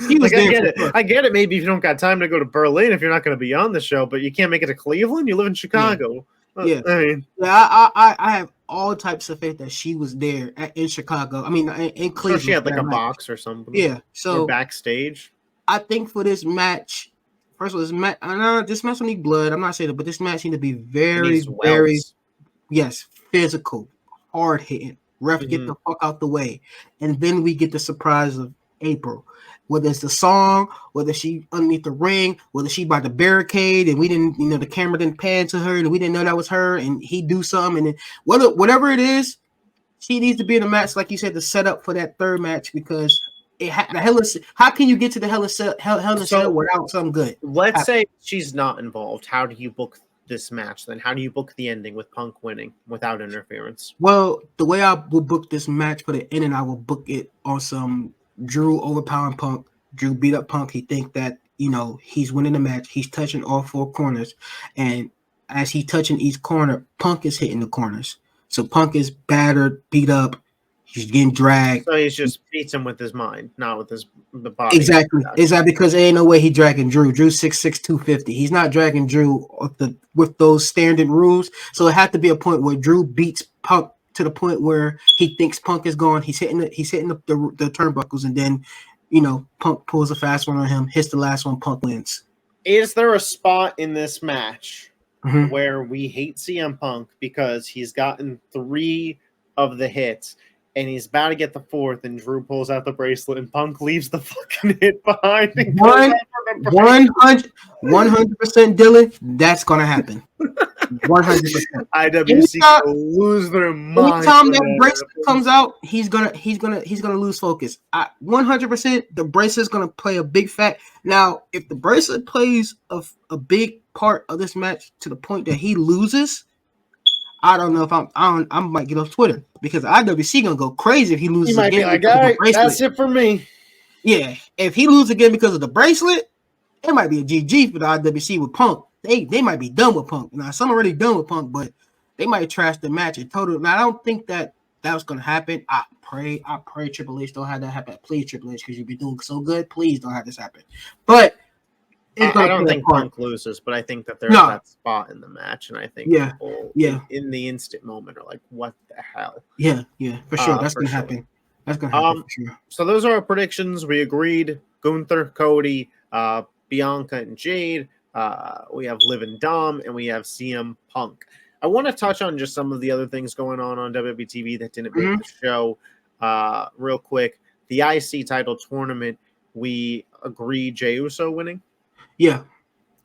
Speaker 2: she was
Speaker 1: like I
Speaker 2: there
Speaker 1: get
Speaker 2: for
Speaker 1: it.
Speaker 2: sure.
Speaker 1: I get it. Maybe if you don't got time to go to Berlin, if you're not going to be on the show, but you can't make it to Cleveland. You live in
Speaker 2: Yeah,
Speaker 1: Chicago.
Speaker 2: yeah,
Speaker 1: I mean,
Speaker 2: yeah. I have all types of faith that she was there in Chicago. I mean, in
Speaker 1: I'm sure she
Speaker 2: Cleveland
Speaker 1: had
Speaker 2: for
Speaker 1: like
Speaker 2: that
Speaker 1: a
Speaker 2: match.
Speaker 1: box or something,
Speaker 2: Yeah.
Speaker 1: or
Speaker 2: So
Speaker 1: backstage.
Speaker 2: I think for this match, first of all, this match will need blood. I'm not saying that, but this match need to be
Speaker 1: It
Speaker 2: very,
Speaker 1: needs
Speaker 2: very,
Speaker 1: welts.
Speaker 2: yes, physical, hard hitting. Ref, get
Speaker 1: Mm-hmm.
Speaker 2: the fuck out the way, and then we get the surprise of April. Whether it's the song, whether she underneath the ring, whether she by the barricade, and we didn't, the camera didn't pan to her, and we didn't know that was her, and he do something, and then whatever it is, she needs to be in a match, like you said, to set up for that third match because the hell is how can you get to the hell in a cell
Speaker 1: So
Speaker 2: without something good?
Speaker 1: let's say she's not involved. How do you book this match then? How do you book the ending with Punk winning without interference?
Speaker 2: Well, the way I will book this match for the ending, I will book it on some Drew overpowering Punk. Drew beat up Punk. He think that he's winning the match. He's touching all four corners, and as he's touching each corner, Punk is hitting the corners. So Punk is battered, beat up. He's getting dragged.
Speaker 1: So he's just beats him with his mind, not with the body.
Speaker 2: Exactly. Because there ain't no way he dragging Drew. Drew's 6'6", 250. He's not dragging Drew with those standard rules. So it had to be a point where Drew beats Punk to the point where he thinks Punk is gone. He's hitting the turnbuckles, and then Punk pulls a fast one on him, hits the last one, Punk wins.
Speaker 1: Is there a spot in this match
Speaker 2: Mhm.
Speaker 1: where we hate CM Punk because he's gotten 3 of the hits and he's about to get the 4th, and Drew pulls out the bracelet and Punk leaves the fucking hit behind and goes out for the bracelet?
Speaker 2: 100% Dylan, that's gonna happen. 100%.
Speaker 1: IWC will lose their mind.
Speaker 2: Anytime that bracelet comes out, he's gonna lose focus. 100%, the bracelet is gonna play a big fact. Now, if the bracelet plays a big part of this match to the point that he loses, I don't know if I might get off Twitter because IWC gonna go crazy if he loses
Speaker 1: He might
Speaker 2: again.
Speaker 1: be like, all right, that's it for me.
Speaker 2: Yeah, if he loses again because of the bracelet, it might be a GG for the IWC with Punk. They might be done with Punk. Now, some already done with Punk, but they might trash the match in total. Now, I don't think that was going to happen. I pray Triple H don't have that happen. Please, Triple H, because you've been doing so good. Please don't have this happen. But
Speaker 1: I don't think Punk loses, but I think that there's that spot in the match, and I think people in the instant moment are like, what the hell?
Speaker 2: Yeah, for sure. That's going to happen. That's going to happen for sure.
Speaker 1: So those are our predictions. We agreed. Gunther, Cody, Bianca, and Jade. We have Liv and Dom, and we have CM Punk. I want to touch on just some of the other things going on WWE TV that didn't make the show. Real quick, the IC title tournament, we agreed Jey Uso winning.
Speaker 2: Yeah.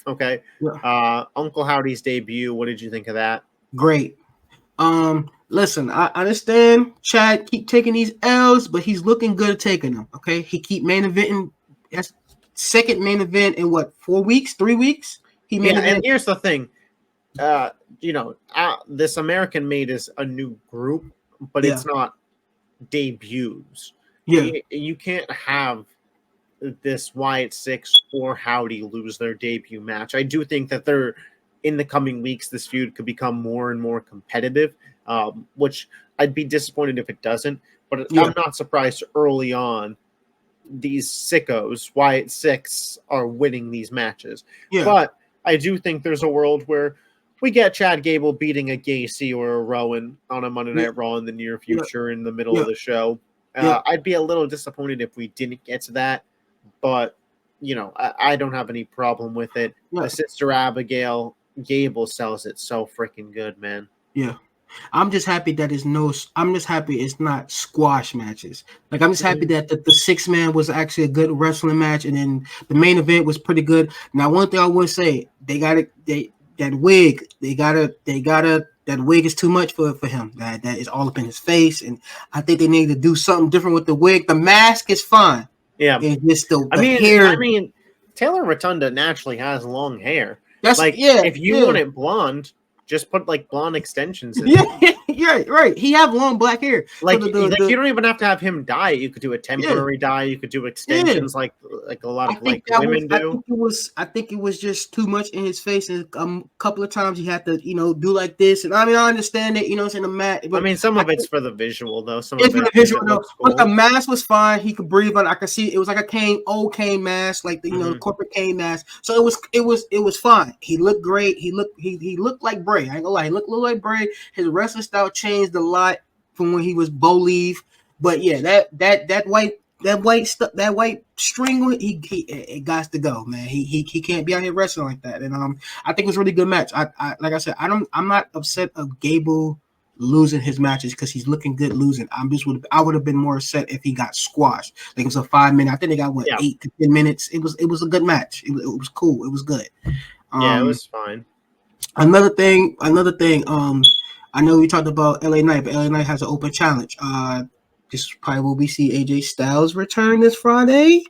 Speaker 1: Okay. Yeah. Uncle Howdy's debut. What did you think of that?
Speaker 2: Great. Listen, I understand Chad keep taking these L's, but he's looking good at taking them. Okay, he keep main eventing. That's second main event in what 4 weeks, 3 weeks. He main event.
Speaker 1: And here's the thing. This American Made is a new group, but it's not debuts.
Speaker 2: Yeah,
Speaker 1: you can't have this Wyatt Six or Howdy lose their debut match. I do think that they're in the coming weeks, this feud could become more and more competitive. which I'd be disappointed if it doesn't. But
Speaker 2: Yeah,
Speaker 1: I'm not surprised early on these sickos, Wyatt Six, are winning these matches.
Speaker 2: yeah,
Speaker 1: But I do think there's a world where we get Chad Gable beating a Gacy or a Rowan on a Monday
Speaker 2: yeah,
Speaker 1: Night Raw in the near
Speaker 2: yeah,
Speaker 1: future in the middle
Speaker 2: yeah,
Speaker 1: of the show.
Speaker 2: yeah,
Speaker 1: I'd be a little disappointed if we didn't get to that, but I don't have any problem with it.
Speaker 2: yeah.
Speaker 1: Sister Abigail Gable sells it so freaking good, man.
Speaker 2: Yeah. I'm just happy that it's no. I'm just happy it's not squash matches. Like I'm just happy
Speaker 1: Mhm.
Speaker 2: that the 6 man was actually a good wrestling match, and then the main event was pretty good. Now, one thing I would say, they got to they that wig. They gotta that wig is too much for him. That is all up in his face, and I think they need to do something different with the wig. The mask is fine.
Speaker 1: Yeah,
Speaker 2: It's just
Speaker 1: I
Speaker 2: the
Speaker 1: mean,
Speaker 2: hair.
Speaker 1: I mean, Taylor Rotunda naturally has long hair.
Speaker 2: That's
Speaker 1: Like,
Speaker 2: yeah,
Speaker 1: if you
Speaker 2: yeah.
Speaker 1: want it blonde, just put like blonde extensions in
Speaker 2: Yeah,
Speaker 1: it.
Speaker 2: yeah, right. He have long black hair. So
Speaker 1: Like, you don't even have to have him dye it. You could do a
Speaker 2: yeah,
Speaker 1: temporary dye. You could do
Speaker 2: yeah.
Speaker 1: extensions like a lot
Speaker 2: I
Speaker 1: of
Speaker 2: think
Speaker 1: like
Speaker 2: that was.
Speaker 1: women do.
Speaker 2: I think it was just too much in his face, and a couple of times he had to, do like this. And I mean, I understand it, it's in the mat,
Speaker 1: I
Speaker 2: but
Speaker 1: mean, some
Speaker 2: I
Speaker 1: of it's
Speaker 2: think
Speaker 1: for the visual though. Some
Speaker 2: it's
Speaker 1: of
Speaker 2: for
Speaker 1: it
Speaker 2: the
Speaker 1: if
Speaker 2: visual
Speaker 1: it
Speaker 2: though.
Speaker 1: looks
Speaker 2: But the
Speaker 1: cool.
Speaker 2: mask was fine. He could breathe on. I could see it was like a old cane mask, like the
Speaker 1: Hmm.
Speaker 2: corporate cane mask. So it was fine. He looked great. He looked like Bray. I ain't gonna lie. He looked like Bray. His wrestling style changed a lot from when he was Bo Leave. But yeah, that white string on it, it got to go, man. He can't be out here wrestling like that. And I think it was a really good match. I like I said, I'm not upset of Gable losing his matches because he's looking good losing. I would have been more upset if he got squashed. Like it was a 5 minute. I think they got what
Speaker 1: Yeah,
Speaker 2: 8 to 10 minutes. It was a good match. It was cool. It was good.
Speaker 1: yeah, it
Speaker 2: Um,
Speaker 1: was fine.
Speaker 2: another thing. I know we talked about LA Knight, but LA Knight has an open challenge. This probably will we see AJ Styles return this Friday.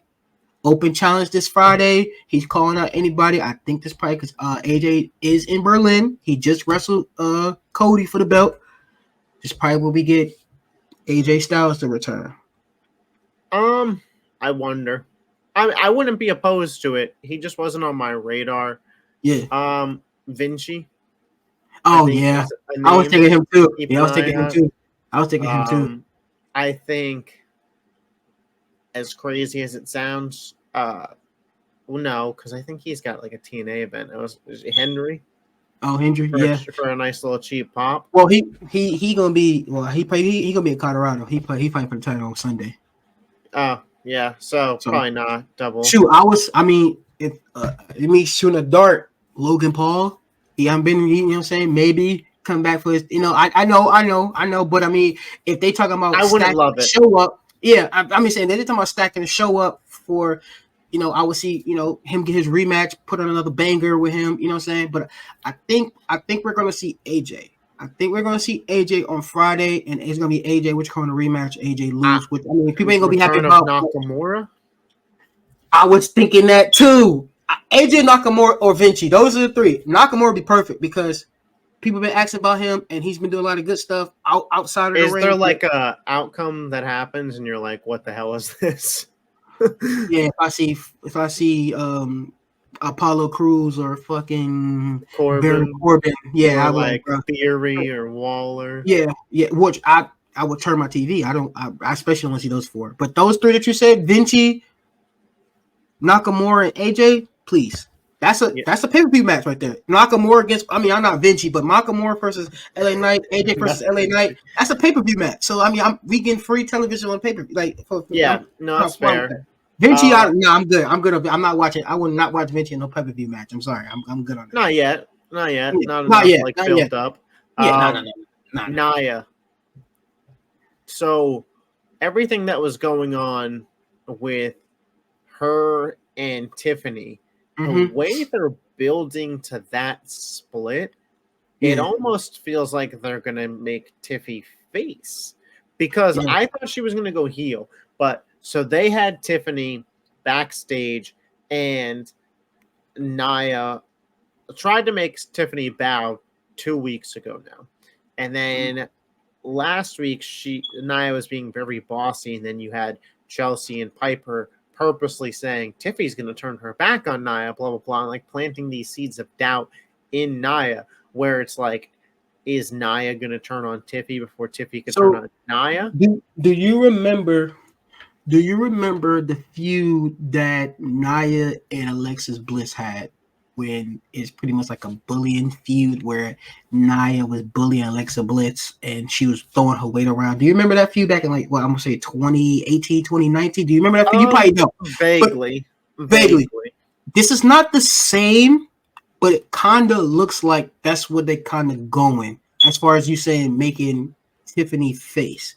Speaker 2: Open challenge this Friday. He's calling out anybody. I think this probably because AJ is in Berlin. He just wrestled Cody for the belt. This probably will we get AJ Styles to return.
Speaker 1: I wonder. I wouldn't be opposed to it. He just wasn't on my radar.
Speaker 2: Yeah.
Speaker 1: Vinci, I
Speaker 2: Oh
Speaker 1: think
Speaker 2: yeah.
Speaker 1: is a
Speaker 2: I was
Speaker 1: name
Speaker 2: thinking him
Speaker 1: to
Speaker 2: too.
Speaker 1: keep
Speaker 2: Yeah, I
Speaker 1: an
Speaker 2: was
Speaker 1: eye
Speaker 2: thinking him
Speaker 1: on.
Speaker 2: too. I was thinking him too.
Speaker 1: I think, as crazy as it sounds, well, no, because I think he's got like a TNA event. Is it Henry
Speaker 2: Oh, Hendry. Yeah.
Speaker 1: for a nice little cheap pop.
Speaker 2: Well, he gonna be. Well, he gonna be in Colorado. He fighting for the title on Sunday.
Speaker 1: Yeah, so
Speaker 2: So
Speaker 1: probably not double.
Speaker 2: shoot, I mean, if me shooting a dart, Logan Paul. He haven't been. You know what I'm saying? Maybe come back for his. I know. But I mean, if they talking
Speaker 1: I
Speaker 2: about
Speaker 1: wouldn't
Speaker 2: stacking
Speaker 1: love
Speaker 2: the
Speaker 1: it.
Speaker 2: show up, yeah. I mean, saying they're talking about stacking the show up for. I would see, him get his rematch, put on another banger with him. You know what I'm saying? But I think we're gonna see AJ. I think we're gonna see AJ on Friday, and it's gonna be AJ, which going to rematch. AJ
Speaker 1: Uh,
Speaker 2: lose, which I mean, people ain't gonna be happy
Speaker 1: Return of
Speaker 2: about.
Speaker 1: Nakamura.
Speaker 2: I was thinking that too. AJ Nakamura or Vinci, those are the three. Nakamura would be perfect because people have been asking about him, and he's been doing a lot of good stuff outside of the
Speaker 1: Is there
Speaker 2: ring.
Speaker 1: like a outcome that happens and you're like, what the hell is this?
Speaker 2: Yeah, if I see Apollo Cruz or fucking Baron
Speaker 1: Corbin
Speaker 2: Corbin, yeah,
Speaker 1: or
Speaker 2: I'm like,
Speaker 1: like
Speaker 2: bro,
Speaker 1: Theory or Waller.
Speaker 2: yeah. Which I would turn my TV. I especially want to see those four. But those three that you said, Vinci, Nakamura, and AJ, please.
Speaker 1: Yeah,
Speaker 2: That's a pay-per-view match right there. Nakamura against, I mean, I'm not Vinci, but Nakamura versus LA Knight, AJ versus
Speaker 1: that's
Speaker 2: LA Knight.
Speaker 1: Vinci.
Speaker 2: That's a pay-per-view match. So I mean, we getting free television on pay-per-view. Like
Speaker 1: Yeah, no,
Speaker 2: I'm
Speaker 1: that's
Speaker 2: fine with
Speaker 1: fair.
Speaker 2: that. Vinci,
Speaker 1: Uh,
Speaker 2: no, I'm good. I'm not watching. I will not watch Vinci in no pay-per-view match. I'm sorry. I'm good on that.
Speaker 1: Not yet. Not yet.
Speaker 2: Yeah,
Speaker 1: Not
Speaker 2: not
Speaker 1: enough
Speaker 2: yet.
Speaker 1: like
Speaker 2: Not yet.
Speaker 1: built up.
Speaker 2: Yeah,
Speaker 1: Um,
Speaker 2: no.
Speaker 1: Naya. So everything that was going on with her and Tiffany, the
Speaker 2: Mm-hmm.
Speaker 1: way they're building to that split, it
Speaker 2: Yeah,
Speaker 1: almost feels like they're gonna make Tiffy face because
Speaker 2: yeah,
Speaker 1: I thought she was gonna go heel, but so they had Tiffany backstage and Naya tried to make Tiffany bow 2 weeks ago now. And then last week Naya was being very bossy, and then you had Chelsea and Piper purposely saying Tiffy's gonna turn her back on Naya, blah blah blah, and like planting these seeds of doubt in Naya, where it's like is Nia going to turn on Tiffy before Tiffy could turn
Speaker 2: So
Speaker 1: on Nia?
Speaker 2: do you remember? Do you remember the feud that Nia and Alexis Bliss had when it's pretty much like a bullying feud where Nia was bullying Alexa Bliss and she was throwing her weight around? Do you remember that feud back in like, what, I'm going to say 2018, 2019? Do you remember that feud? You probably don't.
Speaker 1: Vaguely.
Speaker 2: Vaguely. This is not the same, but it kind of looks like that's what they kind of going as far as you saying making Tiffany face.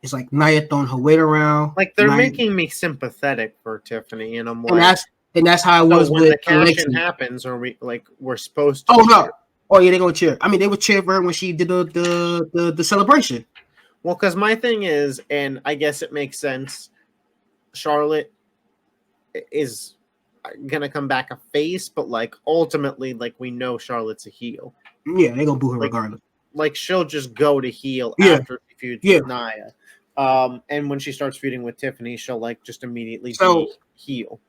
Speaker 2: It's like Nia throwing her weight around.
Speaker 1: Like they're
Speaker 2: Nia,
Speaker 1: making me sympathetic for Tiffany, and I'm
Speaker 2: and
Speaker 1: like,
Speaker 2: that's how it
Speaker 1: so
Speaker 2: was
Speaker 1: when
Speaker 2: with
Speaker 1: the cash in
Speaker 2: Alexis.
Speaker 1: happens, are we like we're supposed to?
Speaker 2: Oh
Speaker 1: cheer?
Speaker 2: no! Oh yeah, they gonna cheer. I mean, they would cheer for her when she did the celebration.
Speaker 1: Well, because my thing is, and I guess it makes sense. Charlotte is gonna come back a face, but like ultimately, like we know Charlotte's a heel.
Speaker 2: Yeah, they gonna boo her
Speaker 1: Like,
Speaker 2: regardless.
Speaker 1: Like she'll just go to heel
Speaker 2: Yeah.
Speaker 1: after she feuds
Speaker 2: Yeah.
Speaker 1: with Nia. And when she starts feuding with Tiffany, she'll like just immediately be heel.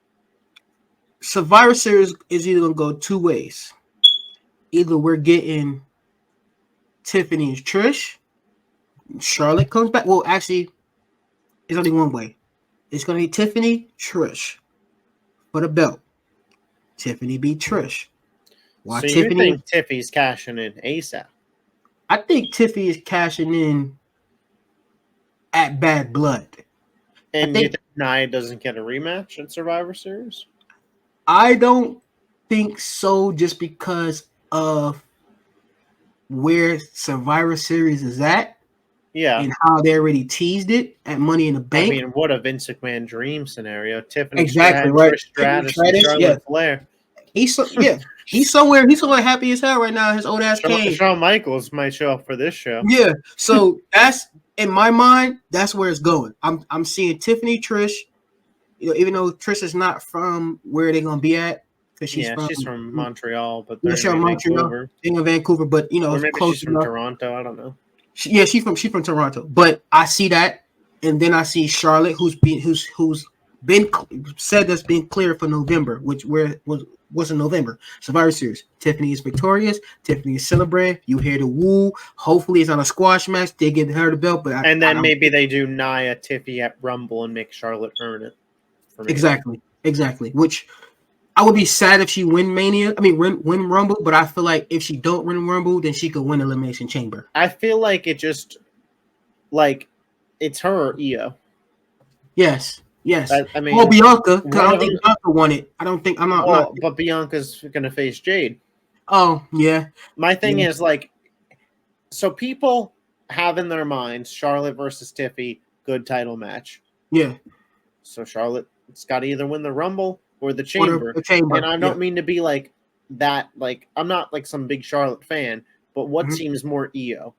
Speaker 2: Survivor Series is either gonna go two ways. Either we're getting Tiffany and Trish, Charlotte comes back. Well, actually, it's only one way. It's gonna be Tiffany, Trish for the belt. Tiffany beat Trish.
Speaker 1: So you think Tiffy's cashing in ASAP?
Speaker 2: I think Tiffany is cashing in at Bad Blood.
Speaker 1: And you think Nia doesn't get a rematch in Survivor Series?
Speaker 2: I don't think so, just because of where Survivor Series is at.
Speaker 1: Yeah.
Speaker 2: And how they already teased it at Money in the Bank.
Speaker 1: I mean, what a Vince McMahon dream scenario. Tiffany
Speaker 2: exactly, right.
Speaker 1: Trish Stratus, and Charlotte Flair.
Speaker 2: He's somewhere happy as hell right now. His old ass came.
Speaker 1: Shawn Michaels might show up for this show.
Speaker 2: Yeah. So that's, in my mind, that's where it's going. I'm seeing Tiffany, Trish. You know, even though Trish is not from where they're gonna be at, because she's
Speaker 1: from Montreal, but
Speaker 2: they're in Montreal, in Vancouver, but you know,
Speaker 1: or maybe
Speaker 2: close
Speaker 1: she's from
Speaker 2: enough.
Speaker 1: Toronto. I don't know.
Speaker 2: She's from Toronto, but I see that, and then I see Charlotte, who's been said that's been cleared for November, which was in November. Survivor Series. Tiffany is victorious. Tiffany is celebrating. You hear the woo. Hopefully, it's on a squash match. They give her the belt, but
Speaker 1: maybe they do Nia Tiffy at Rumble and make Charlotte earn it.
Speaker 2: Exactly. Which I would be sad if she win Mania. I mean, win Rumble, but I feel like if she don't win Rumble, then she could win Elimination Chamber.
Speaker 1: I feel like it just like it's her or Io.
Speaker 2: Yes.
Speaker 1: I mean,
Speaker 2: Bianca. Because I don't think Bianca won it. I don't think I'm not.
Speaker 1: But Bianca's gonna face Jade.
Speaker 2: Oh yeah.
Speaker 1: My thing is like, so people have in their minds Charlotte versus Tiffy, good title match.
Speaker 2: Yeah.
Speaker 1: So Charlotte's got to either win the Rumble or the Chamber. And I don't mean to be like that. Like I'm not like some big Charlotte fan, but what seems more Io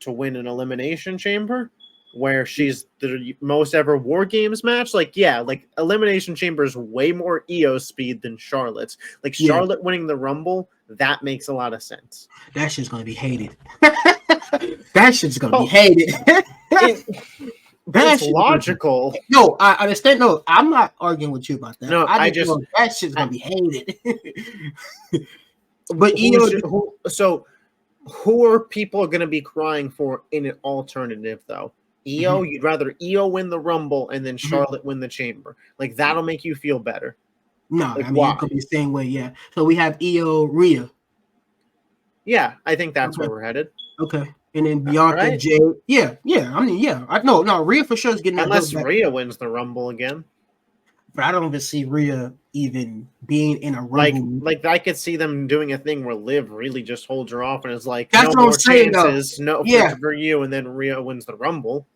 Speaker 1: to win an Elimination Chamber? Where she's the most ever War Games match. Like, yeah, like Elimination Chamber is way more Io speed than Charlotte's. Like Charlotte winning the Rumble, that makes a lot of sense.
Speaker 2: That shit's gonna be hated. That shit's gonna be hated.
Speaker 1: That's logical.
Speaker 2: No, I understand. No, I'm not arguing with you about that.
Speaker 1: No,
Speaker 2: I just know that shit's gonna be hated. But
Speaker 1: so who are people going to be crying for in an alternative though? Io, you'd rather Io win the Rumble and then Charlotte win the Chamber. Like that'll make you feel better.
Speaker 2: No, like, I mean it could be the same way, yeah. So we have Io, Rhea.
Speaker 1: Yeah, I think that's where we're headed.
Speaker 2: Okay. And then Bianca, Jade. Yeah. I mean, yeah. No, Rhea for sure is getting that.
Speaker 1: Unless Rhea wins the Rumble again.
Speaker 2: But I don't even see Rhea even being in a Rumble.
Speaker 1: Like I could see them doing a thing where Liv really just holds her off and is like,
Speaker 2: that's
Speaker 1: no
Speaker 2: what
Speaker 1: more
Speaker 2: I'm saying,
Speaker 1: chances, for you, and then Rhea wins the Rumble.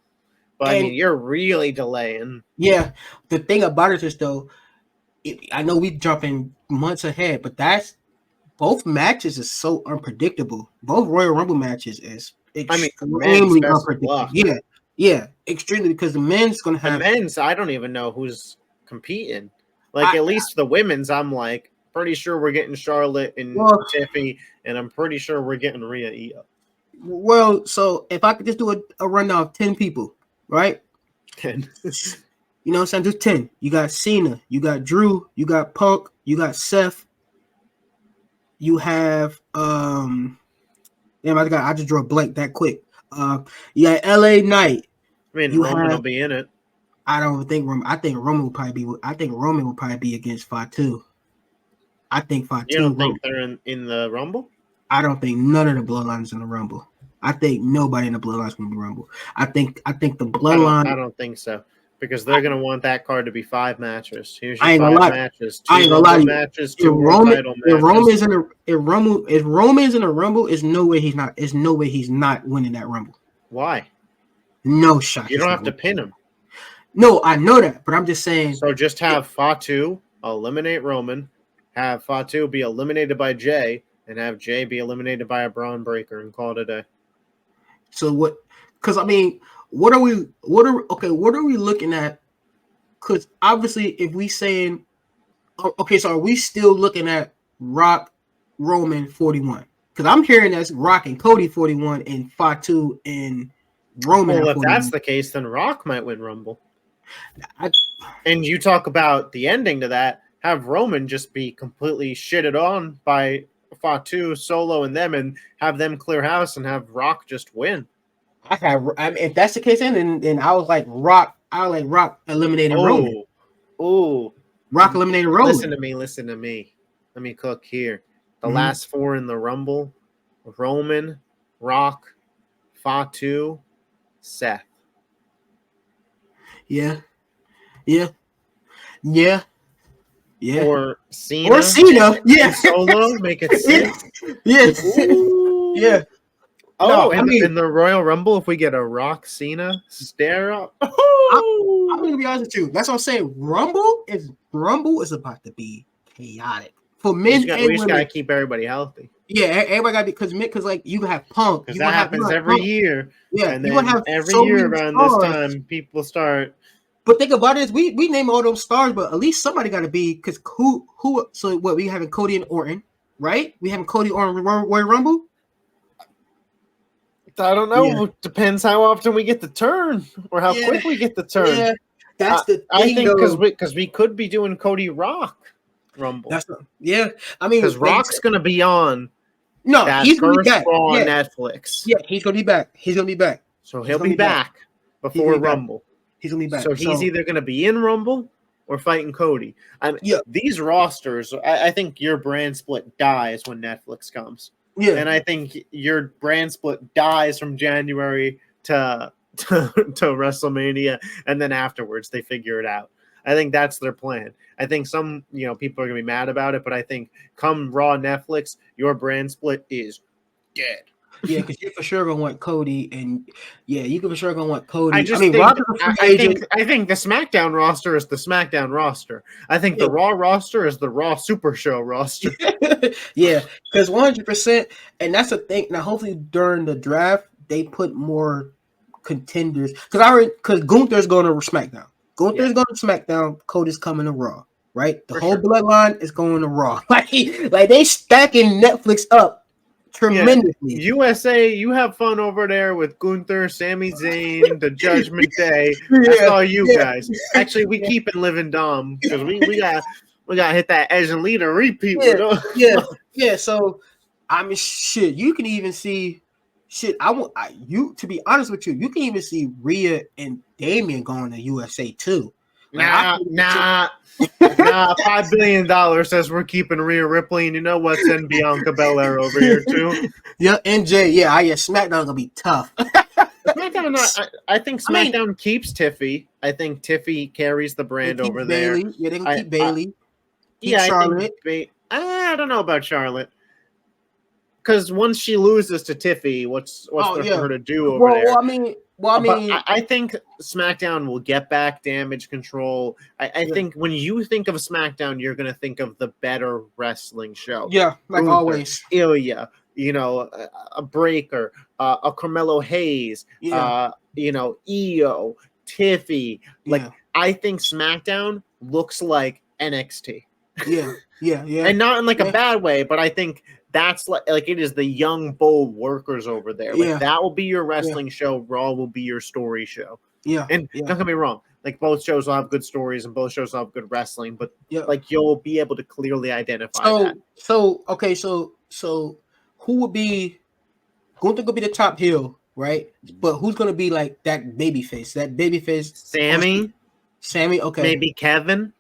Speaker 1: But I mean, you're really delaying.
Speaker 2: Yeah. The thing about it is though, I know we're jumping months ahead, but both matches is so unpredictable. Both Royal Rumble matches is extremely unpredictable. Yeah, extremely, because the men's gonna have
Speaker 1: the men's. I don't even know who's competing. Like at least the women's, I'm like pretty sure we're getting Charlotte and Tiffy, and I'm pretty sure we're getting Rhea Io.
Speaker 2: Well, so if I could just do a rundown of 10 people, right?
Speaker 1: 10.
Speaker 2: You know what I'm saying? Just 10. You got Cena, you got Drew, you got Punk, you got Seth, you have Damn, I just drew a blank that quick. Yeah, LA Knight.
Speaker 1: I mean,
Speaker 2: You
Speaker 1: Roman will
Speaker 2: have.
Speaker 1: be in it.
Speaker 2: I don't think Roman. I think Roman will probably be. I think Roman will probably be against Fatu. I think
Speaker 1: You
Speaker 2: Fatu.
Speaker 1: don't think they're in the Rumble?
Speaker 2: I don't think none of the bloodlines in the Rumble. I think nobody in the bloodline's going to be Rumble. I think the bloodline.
Speaker 1: I don't think so because they're going to want that card to be 5 matches. Here's
Speaker 2: I
Speaker 1: your
Speaker 2: ain't gonna
Speaker 1: 5
Speaker 2: lie.
Speaker 1: matches:
Speaker 2: I
Speaker 1: 2
Speaker 2: ain't gonna lie
Speaker 1: Rumble
Speaker 2: to you.
Speaker 1: matches, 2 world title
Speaker 2: If
Speaker 1: matches.
Speaker 2: Roman's in a Rumble, is no way he's not. Is no way he's not winning that Rumble.
Speaker 1: Why?
Speaker 2: No shot.
Speaker 1: You don't have to pin him.
Speaker 2: No, I know that, but I'm just saying.
Speaker 1: So just have Fatu eliminate Roman, have Fatu be eliminated by Jay, and have Jay be eliminated by a Braun Breaker, and call it a day.
Speaker 2: So what? Because I mean, what are we looking at? Because obviously, if we saying, okay, so are we still looking at Rock, Roman 41? Because I'm hearing that's Rock and Cody 41 and Fatu and Roman.
Speaker 1: Well, if
Speaker 2: 41.
Speaker 1: that's the case, then Rock might win Rumble.
Speaker 2: I,
Speaker 1: And you talk about the ending to that, have Roman just be completely shitted on by Fatu, Solo, and them, and have them clear house and have Rock just win.
Speaker 2: if that's the case, then I was like Rock. I like Rock eliminated Roman.
Speaker 1: Oh,
Speaker 2: Rock eliminated Roman.
Speaker 1: Listen to me. Let me cook here. The last 4 in the Rumble: Roman, Rock, Fatu, Seth.
Speaker 2: Yeah.
Speaker 1: Or Cena.
Speaker 2: Yeah.
Speaker 1: Solo, make it 6.
Speaker 2: Yeah.
Speaker 1: Oh, no, in the Royal Rumble, if we get a Rock Cena stare up.
Speaker 2: I'm gonna be honest with you. That's what I'm saying. Rumble is about to be chaotic for men and women.
Speaker 1: We just gotta keep everybody healthy.
Speaker 2: Yeah, everybody got to because like you have Punk.
Speaker 1: Because that happens every year.
Speaker 2: Yeah,
Speaker 1: and
Speaker 2: you
Speaker 1: then
Speaker 2: have
Speaker 1: every
Speaker 2: so
Speaker 1: year
Speaker 2: many
Speaker 1: around
Speaker 2: stars.
Speaker 1: this time, people start.
Speaker 2: But think about it, we name all those stars, but at least somebody got to be because who? So what we having Cody and Orton, right? We having Cody Orton Royal Rumble.
Speaker 1: I don't know. Yeah. Depends how often we get the turn or how quick we get the turn.
Speaker 2: Yeah, that's the thing.
Speaker 1: I think because we could be doing Cody Rock Rumble.
Speaker 2: I mean,
Speaker 1: because Rock's gonna be on.
Speaker 2: No, he's gonna be back
Speaker 1: on Netflix.
Speaker 2: Yeah, he's gonna be back.
Speaker 1: So he'll be back before Rumble.
Speaker 2: He's gonna be back.
Speaker 1: So he's either gonna be in Rumble or fighting Cody. These rosters, I think your brand split dies when Netflix comes.
Speaker 2: Yeah.
Speaker 1: And I think your brand split dies from January to WrestleMania, and then afterwards they figure it out. I think that's their plan. I think some people are gonna be mad about it, but I think come Raw Netflix, your brand split is dead.
Speaker 2: Yeah, because you're for sure gonna want Cody, and you for sure gonna want Cody.
Speaker 1: I think the SmackDown roster is the SmackDown roster. I think the Raw roster is the Raw Super Show roster.
Speaker 2: Yeah, because 100%, and that's the thing. Now, hopefully during the draft they put more contenders. Because Gunther's going to SmackDown. Gunther's going to SmackDown. Cody's coming to Raw. Right, the whole bloodline is going to Raw. Like they stacking Netflix up tremendously.
Speaker 1: USA, you have fun over there with Gunther, Sami Zayn, the Judgment Day. That's all you guys. Actually, we keep it living dumb because we got to hit that Edge and Lita repeat.
Speaker 2: Yeah. So I mean, shit. You can even see shit. To be honest with you, you can even see Rhea and Damian going to USA too.
Speaker 1: Like, nah. $5 billion says we're keeping Rhea Ripley, and you know what? Send Bianca Belair over here too.
Speaker 2: Yeah, NJ. Yeah, SmackDown gonna be tough.
Speaker 1: SmackDown, I think SmackDown keeps Tiffy. I think Tiffy carries the brand over
Speaker 2: Bailey.
Speaker 1: there.
Speaker 2: Yeah, they can keep Bailey.
Speaker 1: Charlotte. I don't know about Charlotte. Because once she loses to Tiffy, what's there for her to do over there? I think SmackDown will get back Damage Control. I think when you think of SmackDown, you're going to think of the better wrestling show.
Speaker 2: Yeah, like Gunther, always.
Speaker 1: Ilya, a Breaker, a Carmelo Hayes, Io, Tiffy. I think SmackDown looks like NXT.
Speaker 2: Yeah.
Speaker 1: And not in like a bad way, but I think that's like it is the young, bold workers over there. Like that will be your wrestling show. Raw will be your story show.
Speaker 2: Yeah.
Speaker 1: And don't get me wrong, like both shows will have good stories and both shows will have good wrestling, but like you'll be able to clearly identify that.
Speaker 2: So who would be Gunther gonna be the top heel, right? But who's gonna be like that baby face? That baby face.
Speaker 1: Sammy,
Speaker 2: Sammy. Okay.
Speaker 1: maybe Kevin.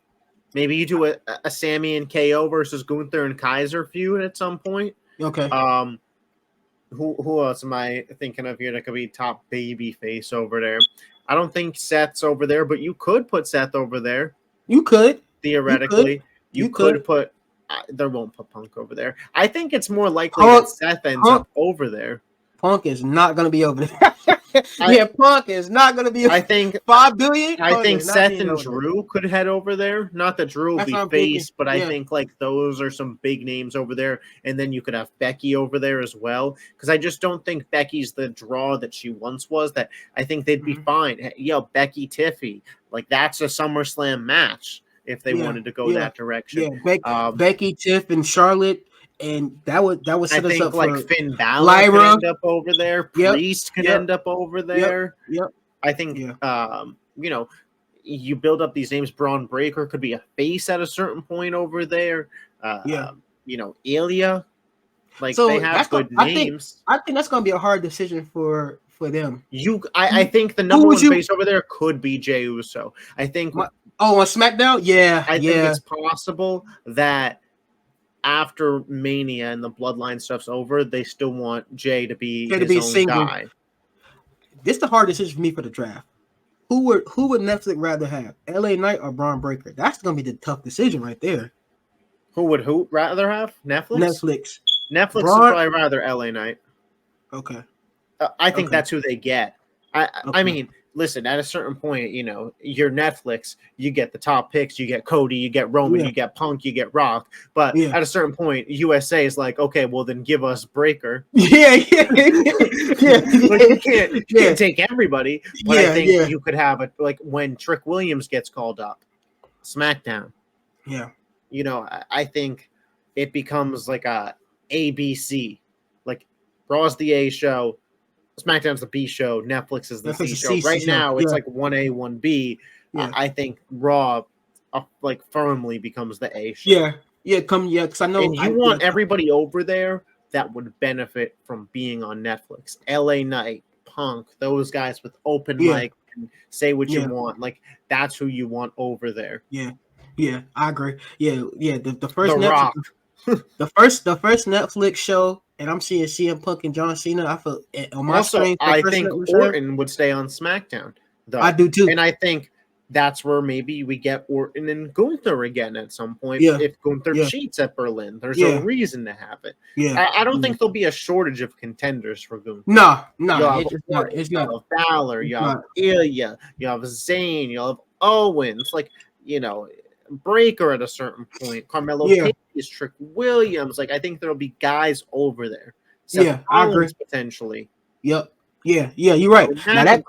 Speaker 1: Maybe you do a Sammy and KO versus Gunther and Kaiser feud at some point.
Speaker 2: Okay.
Speaker 1: Who else am I thinking of here that could be top baby face over there? I don't think Seth's over there, but you could put Seth over there.
Speaker 2: You could
Speaker 1: Theoretically. You could put there won't put Punk over there. I think it's more likely that Seth ends up over there.
Speaker 2: Punk is not going to be over there. Punk is not going to be over there.
Speaker 1: I think
Speaker 2: $5 billion.
Speaker 1: I think Seth and Drew could head over there. Not that Drew will be face, but I think like those are some big names over there. And then you could have Becky over there as well. Because I just don't think Becky's the draw that she once was. That I think they'd be fine. Becky Tiffy, like that's a SummerSlam match if they wanted to go that direction.
Speaker 2: Yeah, Becky, Tiff, and Charlotte. And that would set us up
Speaker 1: like
Speaker 2: for
Speaker 1: Finn Balor could end up over there. Priest could end up over there.
Speaker 2: Yep.
Speaker 1: I think you build up these names. Braun Breaker could be a face at a certain point over there. Ilya. Like so they have good names.
Speaker 2: I think that's gonna be a hard decision for them.
Speaker 1: I think the number one face over there could be Jey Uso. I think
Speaker 2: on SmackDown? Yeah.
Speaker 1: I think it's possible that after Mania and the Bloodline stuff's over, they still want Jay to be his own guy.
Speaker 2: This is the hard decision for me for the draft. Who would Netflix rather have, LA Knight or Braun Breaker? That's gonna be the tough decision right there.
Speaker 1: Who would rather have Netflix? Netflix would probably rather LA Knight.
Speaker 2: Okay.
Speaker 1: I think that's who they get. I mean, listen, at a certain point, you're Netflix, you get the top picks, you get Cody, you get Roman, you get Punk, you get Rock. But at a certain point, USA is like, okay, well then give us Breaker.
Speaker 2: Yeah.
Speaker 1: Like you can't take everybody. But I think you could have it like when Trick Williams gets called up, SmackDown.
Speaker 2: Yeah.
Speaker 1: I think it becomes like a ABC. Like Raw's the A show. SmackDown's the B show. Netflix is the C show. Right now, it's like 1A, 1B. I think Raw, like firmly becomes the A show.
Speaker 2: Because I know.
Speaker 1: And you want everybody over there that would benefit from being on Netflix. LA Knight, Punk, those guys with open mic and say what you want. Like that's who you want over there.
Speaker 2: Yeah, I agree. The first Netflix, the first Netflix show. And I'm seeing CM Punk and John Cena. I feel on my screen.
Speaker 1: I think Orton would stay on SmackDown, though.
Speaker 2: I do too.
Speaker 1: And I think that's where maybe we get Orton and Gunther again at some point. If Gunther cheats at Berlin, there's a reason to have it. I don't think there'll be a shortage of contenders for Gunther.
Speaker 2: No,
Speaker 1: it's not. You have Balor, you have Ilya, you have Zayn, you have Owens. Like, Breaker at a certain point. Carmelo Hayes, Trick Williams. Like I think there'll be guys over there.
Speaker 2: I agree.
Speaker 1: Potentially.
Speaker 2: Yep. Yeah, you're right. Now that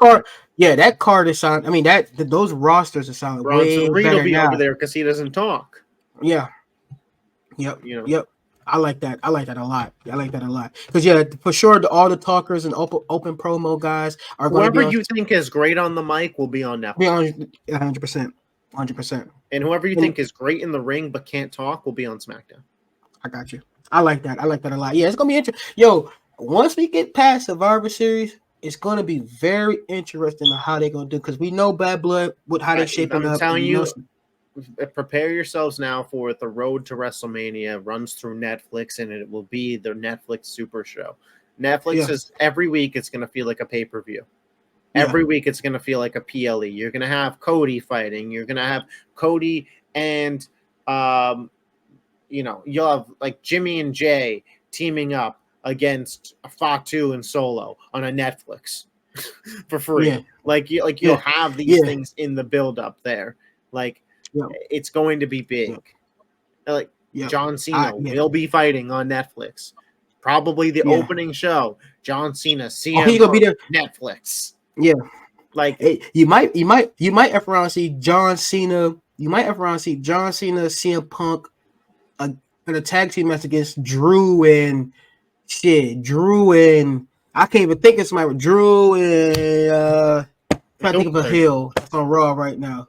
Speaker 2: card is sound. I mean those rosters are sounding way better will be
Speaker 1: over there because he doesn't talk.
Speaker 2: Yeah. Yep. Yep. I like that. a lot. Because for sure, all the talkers and open promo guys are going to be.
Speaker 1: Whoever you think is great on the mic will be on Netflix.
Speaker 2: 100%.
Speaker 1: And whoever you think is great in the ring but can't talk will be on SmackDown.
Speaker 2: I got you. I like that a lot. Yeah, it's gonna be interesting. Yo, once we get past Survivor Series, it's gonna be very interesting on how they're gonna do because we know Bad Blood with how they're shaping up.
Speaker 1: I'm telling you, prepare yourselves now for the road to WrestleMania runs through Netflix, and it will be the Netflix Super Show. Netflix is every week. It's gonna feel like a pay-per-view. Every week it's going to feel like a PLE. You're going to have Cody fighting. You're going to have Cody and, you'll have like Jimmy and Jay teaming up against Fatu and Solo on a Netflix for free. Yeah. You'll have these things in the build-up there. Like it's going to be big. Like John Cena will be fighting on Netflix. Probably the opening show. John Cena, CM
Speaker 2: he's gonna be there.
Speaker 1: Netflix.
Speaker 2: Yeah, like you might ever around see John Cena. You might ever around see John Cena, CM Punk, in a tag team match against Drew and I can't even think of somebody with Drew and trying to think of a heel that's on Raw right now.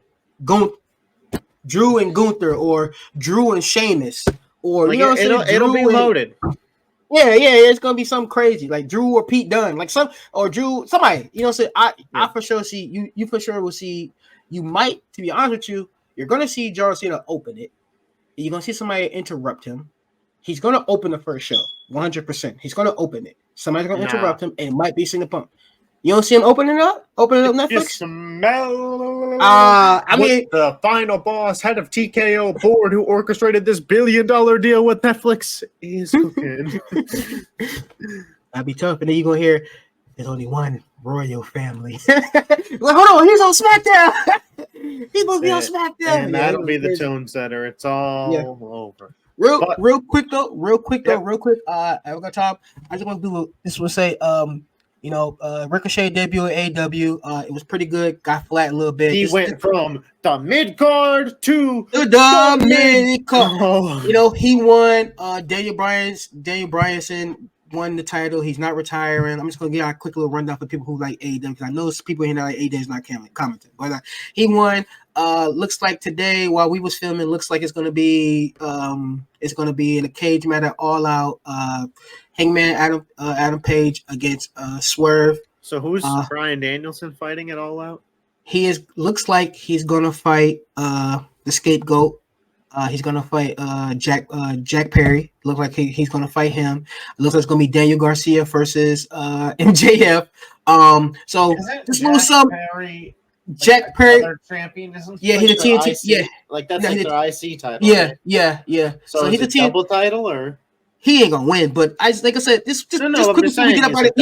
Speaker 2: Drew and Gunther or Drew and Sheamus or
Speaker 1: it'll be loaded.
Speaker 2: Yeah, it's gonna be something crazy like Drew or Pete Dunne, like somebody. You know, I for sure see you. You for sure will see. You might, to be honest with you, you're gonna see John Cena open it. You're gonna see somebody interrupt him. He's gonna open the first show, 100%. He's gonna open it. Somebody's gonna interrupt him, and it might be CM Punk. You don't see him opening up Netflix.
Speaker 1: You smell.
Speaker 2: I mean,
Speaker 1: the final boss, head of TKO board, who orchestrated this $1 billion deal with Netflix, is cooking.
Speaker 2: that'd be tough. And then you're gonna hear there's only one royal family. Like, hold on, he's on SmackDown. He's supposed to be on SmackDown.
Speaker 1: And that'll be the tone setter. It's all over.
Speaker 2: Real quick. I got time. I just want to do this. Will say, Ricochet debut at AEW. It was pretty good. Got flat a little bit.
Speaker 1: He went from the mid card to
Speaker 2: the mid card. Oh. He won. Daniel Bryanson won the title. He's not retiring. I'm just gonna give you a quick little rundown for people who like AEW, because I know people here that like AEW is not commenting. But he won. Looks like today while we was filming, looks like it's gonna be in a cage match at All Out. Hangman Adam Page against Swerve.
Speaker 1: So who's Bryan Danielson fighting at All Out?
Speaker 2: Looks like he's gonna fight the Scapegoat. He's gonna fight Jack Perry. Looks like he's gonna fight him. It looks like it's gonna be Daniel Garcia versus MJF. So just little something. Jack Perry,
Speaker 1: champion, isn't
Speaker 2: he's a TNT.
Speaker 1: Yeah, like that's their IC title.
Speaker 2: Yeah, right? yeah.
Speaker 1: So he's a double title, or
Speaker 2: he ain't gonna win. But like I said, just quick before we get up on it.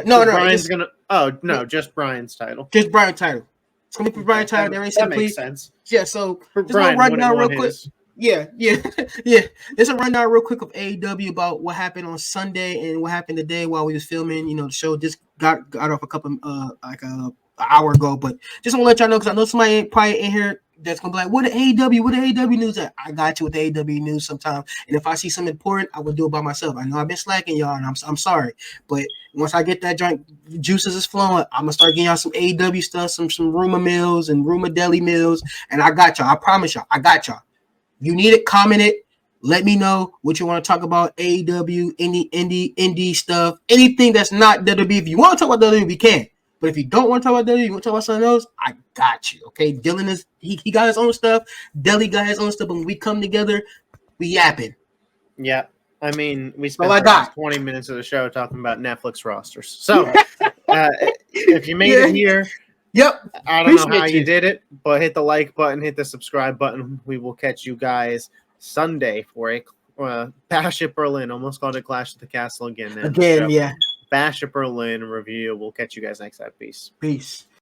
Speaker 2: No.
Speaker 1: Brian's gonna. Oh no, just Brian's title.
Speaker 2: Just Brian's title. It's gonna be for Brian's title.
Speaker 1: That makes sense.
Speaker 2: Yeah. So
Speaker 1: for Brian, run down real quick.
Speaker 2: Yeah. There's a rundown real quick of AEW about what happened on Sunday and what happened today while we was filming. The show just got off a couple an hour ago, but just want to let y'all know, because I know somebody probably in here that's gonna be like, what the AEW news at? I got you with the AEW news sometime, and if I see something important, I will do it by myself. I know I've been slacking y'all, and I'm sorry, but once I get that joint juices is flowing, I'm gonna start getting y'all some AEW stuff, some rumor mills and rumor deli mills, and I got y'all. I promise y'all, I got y'all. You need it, comment it. Let me know what you want to talk about. AEW, indie stuff, anything that's not WWE. If you want to talk about WWE, we can. But if you don't want to talk about WWE, you want to talk about something else, I got you. Okay, Dylan he got his own stuff. Deli got his own stuff. But when we come together, we yapping.
Speaker 1: Yeah, I mean, we spent 20 minutes of the show talking about Netflix rosters. So if you made it here, I don't know how you did it, but hit the like button, hit the subscribe button. We will catch you guys Sunday for a Bash at Berlin. Almost called it Clash at the Castle again.
Speaker 2: Yeah.
Speaker 1: Bash at Berlin review. We'll catch you guys next time. Peace.